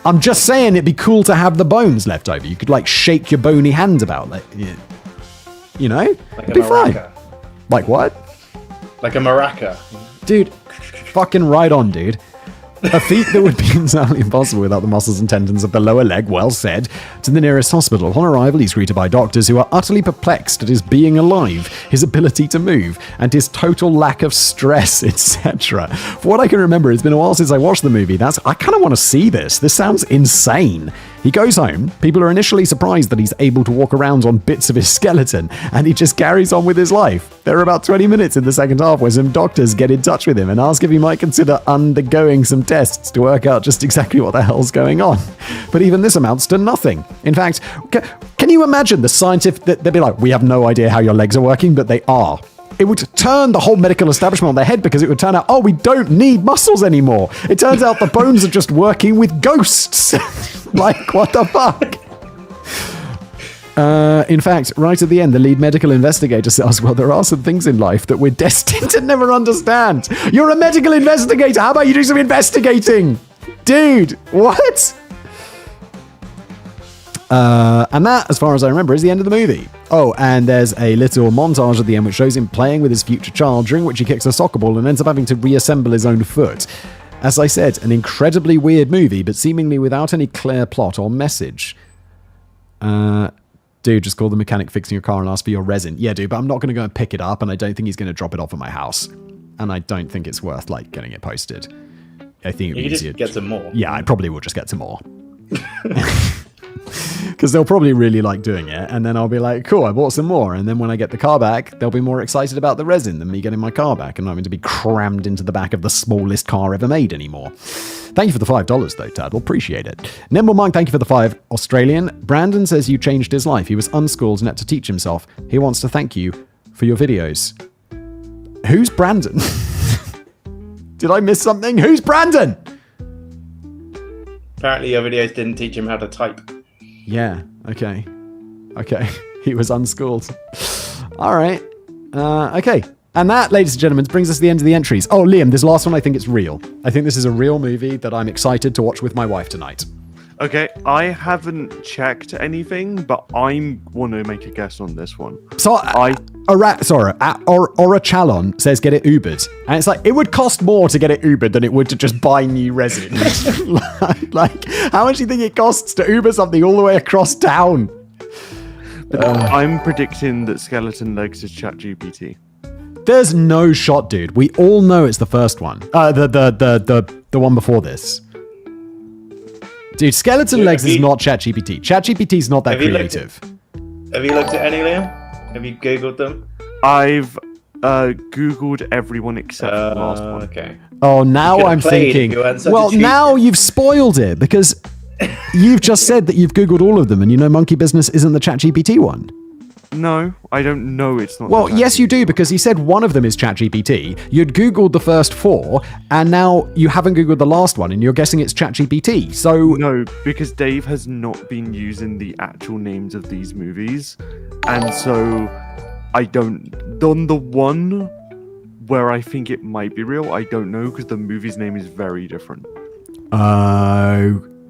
I'm just saying it'd be cool to have the bones left over. You could, like, shake your bony hand about, like, you know? Like It'd a be fine. maraca. Like what? Like a maraca. Dude, fucking right on, dude. A feat that would be entirely impossible without the muscles and tendons of the lower leg, well said. To the nearest hospital. Upon arrival, he's greeted by doctors who are utterly perplexed at his being alive, his ability to move, and his total lack of stress, etc. For what I can remember, it's been a while since I watched the movie. I kind of want to see this. This sounds insane. He goes home. People are initially surprised that he's able to walk around on bits of his skeleton, and he just carries on with his life. There are about 20 minutes in the second half where some doctors get in touch with him and ask if he might consider undergoing some tests to work out just exactly what the hell's going on. But even this amounts to nothing. In fact, can you imagine the scientific... They'd be like, we have no idea how your legs are working, but they are. It would turn the whole medical establishment on their head because it would turn out, oh, we don't need muscles anymore. It turns out the bones are just working with ghosts. Like, what the fuck? In fact, right at the end, the lead medical investigator says, well, there are some things in life that we're destined to never understand. You're a medical investigator. How about you do some investigating? Dude, what? And that, as far as I remember, is the end of the movie. Oh, and there's a little montage at the end which shows him playing with his future child, during which he kicks a soccer ball and ends up having to reassemble his own foot. As I said, an incredibly weird movie, but seemingly without any clear plot or message. Dude, just call the mechanic fixing your car and ask for your resin. Yeah, dude, but I'm not going to go and pick it up, and I don't think he's going to drop it off at my house. And I don't think it's worth, like, getting it posted. I think it'd be You easier. just get some more. Yeah, I probably will just get some more. Because they'll probably really like doing it, and then I'll be like, cool, I bought some more, and then when I get the car back, they'll be more excited about the resin than me getting my car back and not having to be crammed into the back of the smallest car ever made anymore. Thank you for the $5 though, Tad. We'll appreciate it. Nimble Monk, thank you for the 5. Australian. Brandon says you changed his life. He was unschooled and had to teach himself. He wants to thank you for your videos. Who's Brandon? Did I miss something? Who's Brandon? Apparently your videos didn't teach him how to type. Yeah, okay. He was unschooled. All right. Okay. And that, ladies and gentlemen, brings us to the end of the entries. Oh, Liam, this last one, I think it's real. I think this is a real movie that I'm excited to watch with my wife tonight. Okay, I haven't checked anything, but I want to make a guess on this one. So, Orachalon says get it Ubered. And it's like, it would cost more to get it Ubered than it would to just buy new resin. like, how much do you think it costs to Uber something all the way across town? I'm predicting that Skeleton Legs is ChatGPT. There's no shot, dude. We all know it's the first one. The one before this. Dude, Skeleton Legs is not ChatGPT. ChatGPT's not that creative. Have you looked at any, Liam? Have you Googled them? I've Googled everyone except for the last one. Okay. Oh, now I'm thinking. Well, now you've spoiled it because you've just said that you've Googled all of them and you know Monkey Business isn't the ChatGPT one. No, I don't know it's not. Well, yes, you do, because he said one of them is ChatGPT. You'd Googled the first 4, and now you haven't Googled the last one, and you're guessing it's ChatGPT. So no, because Dave has not been using the actual names of these movies, and so I don't. On the one where I think it might be real, I don't know because the movie's name is very different.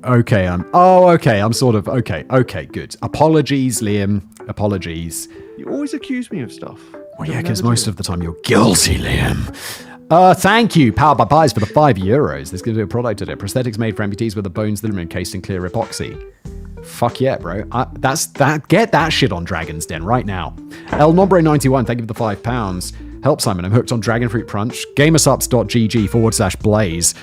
Okay. I'm sort of okay. Okay, good. Apologies, Liam. Apologies. You always accuse me of stuff. Well, yeah, because most of the time you're guilty, Liam. Thank you, Powered by Pies, for the €5. This gives you a product today. Prosthetics made for amputees with the bones that are encased in clear epoxy. Fuck yeah, bro. Get that shit on Dragon's Den right now. El Nombre 91, thank you for the £5. Help, Simon. I'm hooked on Dragon Fruit Punch. Gamersups.gg/Blaze.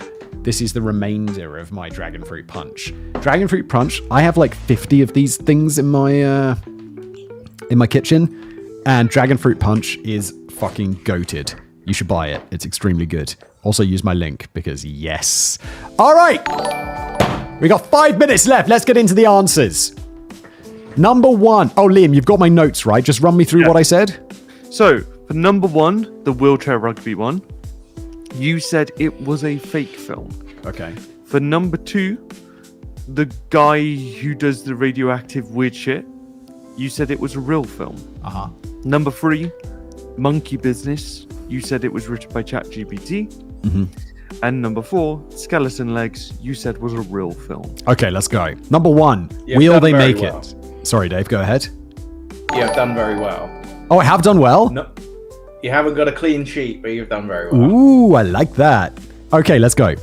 This is the remainder of my Dragon Fruit Punch. Dragon Fruit Punch, I have like 50 of these things in my kitchen, and Dragon Fruit Punch is fucking goated. You should buy it. It's extremely good. Also use my link because yes. All right. We got 5 minutes left. Let's get into the answers. Number 1. Oh, Liam, you've got my notes, right? Just run me through what I said. So, for number 1, the wheelchair rugby one, you said it was a fake film. Okay. For number 2, the guy who does the radioactive weird shit, you said it was a real film. Uh-huh. Number 3, Monkey Business, you said it was written by ChatGPT. Mm-hmm. And number 4, Skeleton Legs, you said was a real film. Okay, let's go. Number 1, will they make it? Sorry, Dave, go ahead. You have done very well. Oh, I have done well? No, you haven't got a clean sheet, but you've done very well. Ooh, I like that. Okay, let's go.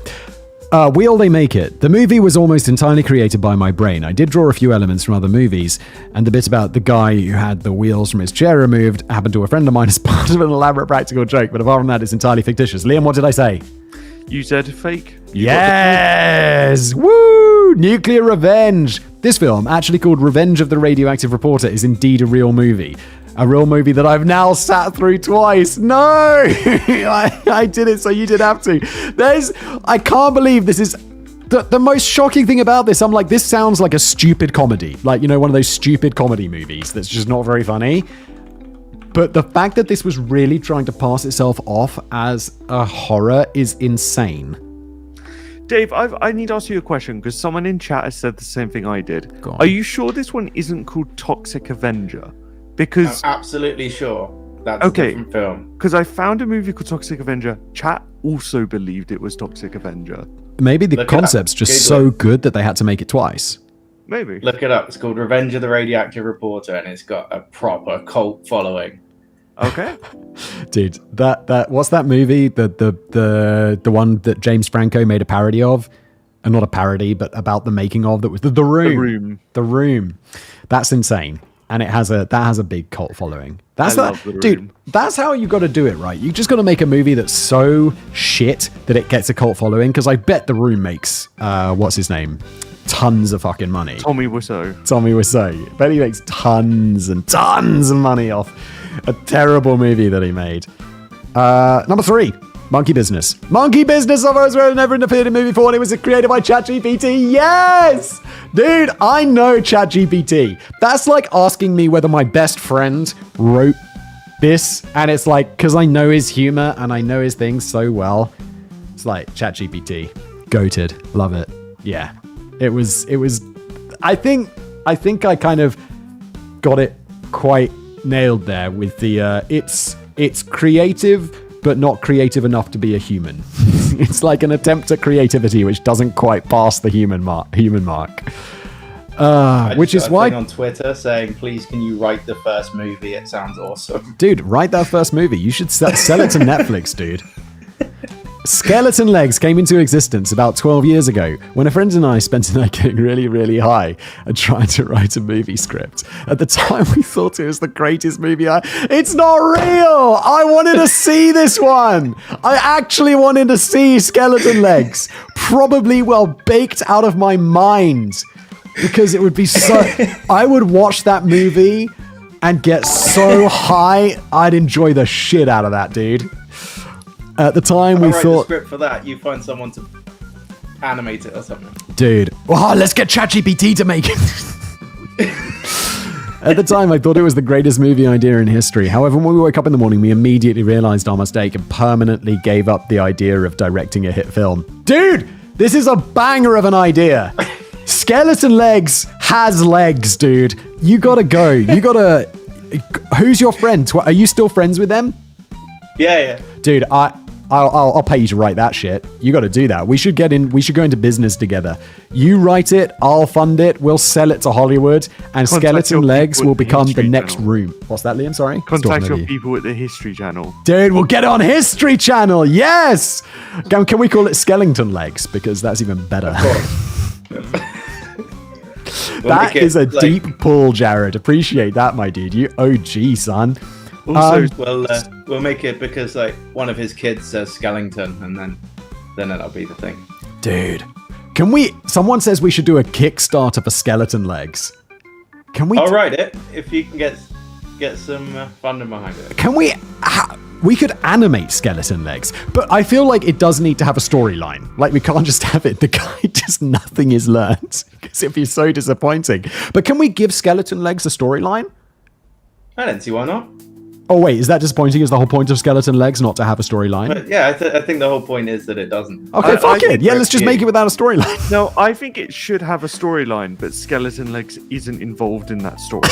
Will they make it? The movie was almost entirely created by my brain. I did draw a few elements from other movies, and the bit about the guy who had the wheels from his chair removed happened to a friend of mine as part of an elaborate practical joke, but apart from that, it's entirely fictitious. Liam, what did I say? You said fake. Yes! Woo! Nuclear Revenge! This film, actually called Revenge of the Radioactive Reporter, is indeed a real movie. A real movie that I've now sat through twice. No! I did it, so you did have to. I can't believe this is... The most shocking thing about this, I'm like, this sounds like a stupid comedy. Like, you know, one of those stupid comedy movies that's just not very funny. But the fact that this was really trying to pass itself off as a horror is insane. Dave, I need to ask you a question, because someone in chat has said the same thing I did. Go on. Are you sure this one isn't called Toxic Avenger? Because... I'm absolutely sure that's a different film. Because I found a movie called Toxic Avenger. Chat also believed it was Toxic Avenger. Maybe the concept's just so good that they had to make it twice. Maybe. Look it up. It's called Revenge of the Radioactive Reporter, and it's got a proper cult following. Okay. Dude, that what's that movie? The one that James Franco made a parody of? And not a parody, but about the making of, that was The Room. The Room. That's insane. And that has a big cult following. Dude, that's how you got to do it, right? You just got to make a movie that's so shit that it gets a cult following. Because I bet The Room makes what's his name? Tons of fucking money. Tommy Wiseau. Bet he makes tons and tons of money off a terrible movie that he made. Number 3, Monkey Business. Monkey Business, I've always never appeared in a movie before, and it was created by ChatGPT. Yes! Dude, I know ChatGPT. That's like asking me whether my best friend wrote this, and it's like, because I know his humor and I know his things so well. It's like, ChatGPT. Goated. Love it. Yeah. It was. I think I kind of got it quite nailed there with the. It's creative, but not creative enough to be a human. It's like an attempt at creativity which doesn't quite pass the human mark. Which is why on Twitter saying, "Please, can you write the first movie? It sounds awesome." Dude, write that first movie. You should sell it to Netflix, dude. Skeleton Legs came into existence about 12 years ago when a friend and I spent a night getting really, really high and trying to write a movie script. At the time, we thought it was the greatest movie. It's not real! I wanted to see this one! I actually wanted to see Skeleton Legs. Probably well baked out of my mind. Because it would be so... I would watch that movie and get so high, I'd enjoy the shit out of that, dude. At the time, we write thought... the script for that. You find someone to animate it or something. Dude. Oh, let's get ChatGPT to make it. At the time, I thought it was the greatest movie idea in history. However, when we woke up in the morning, we immediately realized our mistake and permanently gave up the idea of directing a hit film. Dude, this is a banger of an idea. Skeleton Legs has legs, dude. You gotta go. You gotta... Who's your friend? Are you still friends with them? Yeah. Dude, I'll pay you to write that shit. You got to do that. We should go into business together. You write it, I'll fund it, we'll sell it to Hollywood, and Skeleton Legs will become the next Room. What's that, Liam? Sorry? Contact your people at the History Channel. Dude, we'll get it on History Channel. Yes! Can we call it Skeleton Legs? Because that's even better. That is a deep pull, Jared. Appreciate that, my dude. You OG, son. Also, we'll make it because like one of his kids says Skellington, and then that'll be the thing. Dude, can we? Someone says we should do a Kickstarter for Skeleton Legs. Can we? I'll write it if you can get some funding behind it. Can we? We could animate Skeleton Legs, but I feel like it does need to have a storyline. Like we can't just have it. The guy just nothing is learned because it'd be so disappointing. But can we give Skeleton Legs a storyline? I don't see why not. Oh wait, is that disappointing? Is the whole point of Skeleton Legs not to have a storyline? Yeah, I think the whole point is that it doesn't. Okay, fuck it. Yeah, let's just make it without a storyline. No, I think it should have a storyline, but Skeleton Legs isn't involved in that story.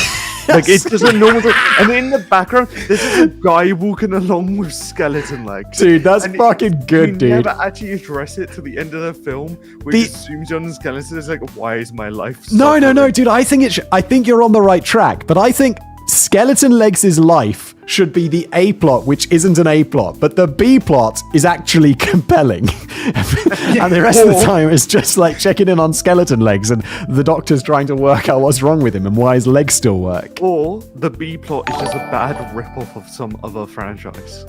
Like it's just a normal story. And in the background, there's just a guy walking along with Skeleton Legs. Dude, that's fucking good, dude. We never actually address it to the end of the film, which zooms on the skeleton. It's like, why is my life? No, dude. I think you're on the right track, but I think Skeleton Legs' life should be the A plot, which isn't an A plot, but the B plot is actually compelling. And the rest of the time is just like checking in on Skeleton Legs and the doctor's trying to work out what's wrong with him and why his legs still work. Or the B plot is just a bad rip-off of some other franchise.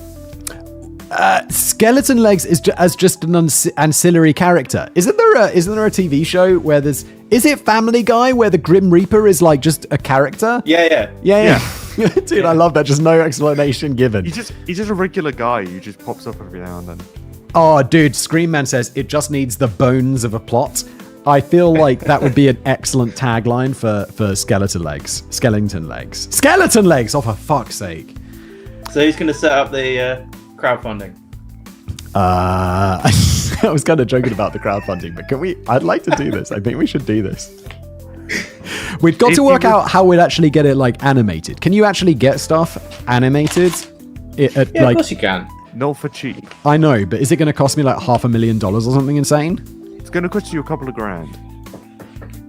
Skeleton Legs is just an ancillary character. Isn't there a TV show where is it Family Guy where the Grim Reaper is like just a character? Yeah. Dude, yeah. I love that. Just no explanation given. He's just a regular guy who just pops up every now and then. Oh, dude, Scream Man says it just needs the bones of a plot. I feel like that would be an excellent tagline for Skeleton Legs. Skeleton Legs. Skeleton Legs! Oh, for fuck's sake. So who's going to set up the crowdfunding? I was kind of joking about the crowdfunding, but I'd like to do this. I think we should do this. We've got to work out how we'd actually get it like animated. Can you actually get stuff animated? Of course you can. Not for cheap. I know, but is it going to cost me like $500,000 or something insane? It's going to cost you a couple of grand.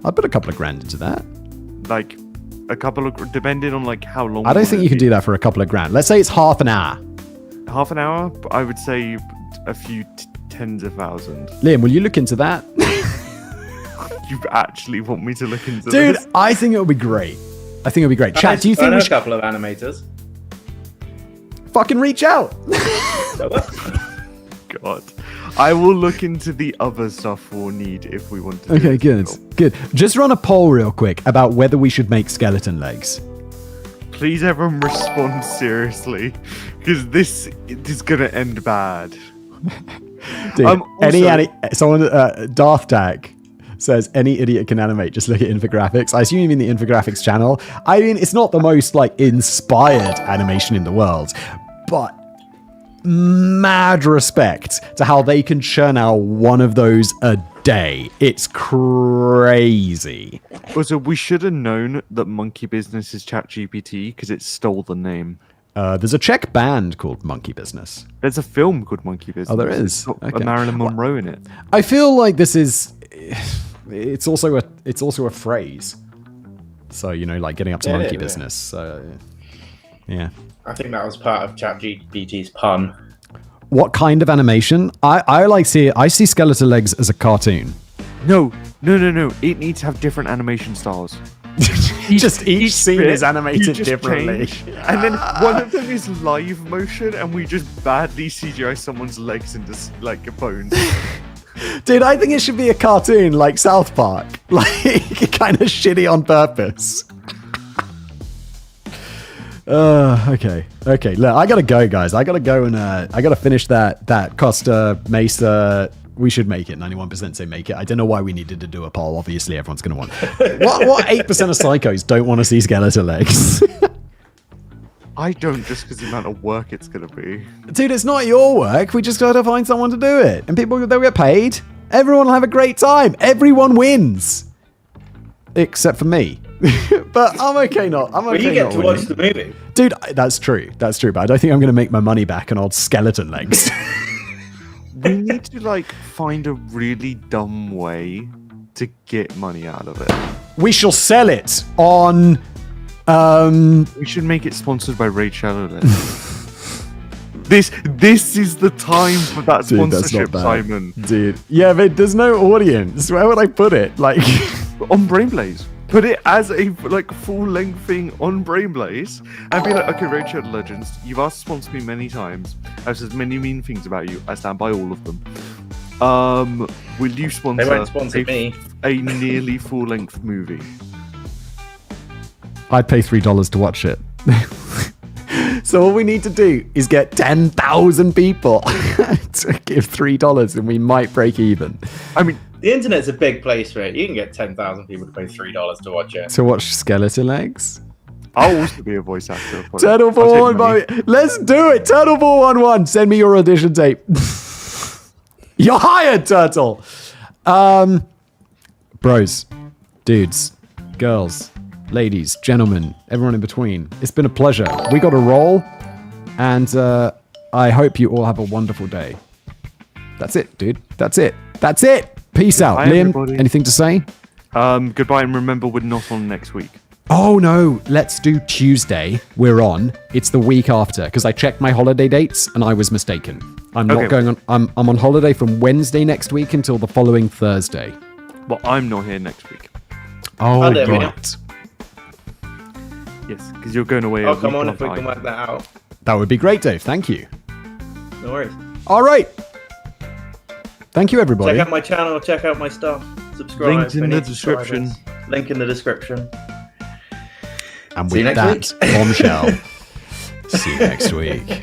I'd put a couple of grand into that. Like a couple of, depending on like how long. I don't think you can do that for a couple of grand. Let's say it's half an hour. Half an hour? I would say a few tens of thousands. Liam, will you look into that? You actually want me to look into this? Dude, I think it would be great. Chat, do you think I know a couple of animators? Fucking reach out. God. I will look into the other stuff we'll need if we want to. Okay, good. Just run a poll real quick about whether we should make Skeleton Legs. Please everyone respond seriously, because this is gonna end bad. Dude, Darth Tag says any idiot can animate, just look at infographics. I assume you mean the infographics channel. I mean, it's not the most like inspired animation in the world, but mad respect to how they can churn out one of those a day. It's crazy. Also, we should have known that Monkey Business is ChatGPT because it stole the name. There's a Czech band called Monkey Business. There's a film called Monkey Business. Oh, there is? It's got Okay. a Marilyn Monroe in it. I feel like this is... It's also a phrase. So, you know, like getting up to Yeah, monkey yeah. business. So, yeah. I think that was part of ChatGPT's pun. What kind of animation? I see skeletal legs as a cartoon. No. It needs to have different animation styles. Just each scene bit, is you animated just differently. change, and then one of them is live motion, and we just badly CGI someone's legs into like a bone. Dude, I think it should be a cartoon like South Park. Like, kind of shitty on purpose. Okay. Look, I gotta go, guys. I gotta go and I gotta finish that Costa Mesa. We should make it. 91% say make it. I don't know why we needed to do a poll. Obviously, everyone's gonna want. What 8% of psychos don't want to see skeletal legs? I don't, just because the amount of work it's gonna be. Dude, it's not your work. We just gotta find someone to do it, and people they'll get paid. Everyone will have a great time. Everyone wins, except for me. But I'm okay not. I'm okay. But you get not to winning. watch the movie. Dude, that's true. That's true. But I don't think I'm going to make my money back on old skeleton legs. We need to like find a really dumb way to get money out of it. We shall sell it on. We should make it sponsored by Raid Shadowlands. This is the time for that Dude, that's sponsorship, not bad. Simon. Dude, yeah, but there's no audience. Where would I put it? Like, On Brainblaze. Put it as a like full-length thing on Brainblaze and be like, okay, Raid Shadow Legends, you've asked to sponsor me many times. I've said many mean things about you. I stand by all of them. Will you sponsor, They won't sponsor me. a nearly full-length movie? I'd pay $3 to watch it. So all we need to do is get 10,000 people to give $3 and we might break even. I mean, The internet's a big place for it. You can get 10,000 people to pay $3 to watch it. To watch skeleton legs? I'll also be a voice actor. Turtle 411. Let's do it. Turtle 411. Send me your audition tape. You're hired, Turtle. Bros, dudes, girls, ladies, gentlemen, everyone in between. It's been a pleasure. We got a roll, and I hope you all have a wonderful day. That's it, dude. That's it. That's it. Peace out. Bye, Liam, everybody. anything to say? Goodbye, and remember, we're not on next week. Oh no, let's do Tuesday. We're on. It's the week after because I checked my holiday dates and I was mistaken. I'm not Okay. going on. I'm on holiday from Wednesday next week until the following Thursday. Well, I'm not here next week. Oh, there we go. right. Yes, because you're going away. Oh, a come week on, on if we can time. work that out. That would be great, Dave. Thank you. No worries. All right. Thank you, everybody. Check out my channel, check out my stuff. Subscribe. Linked in We the need description. subscribers. Link in the description. And See you with next that bombshell, see you next week.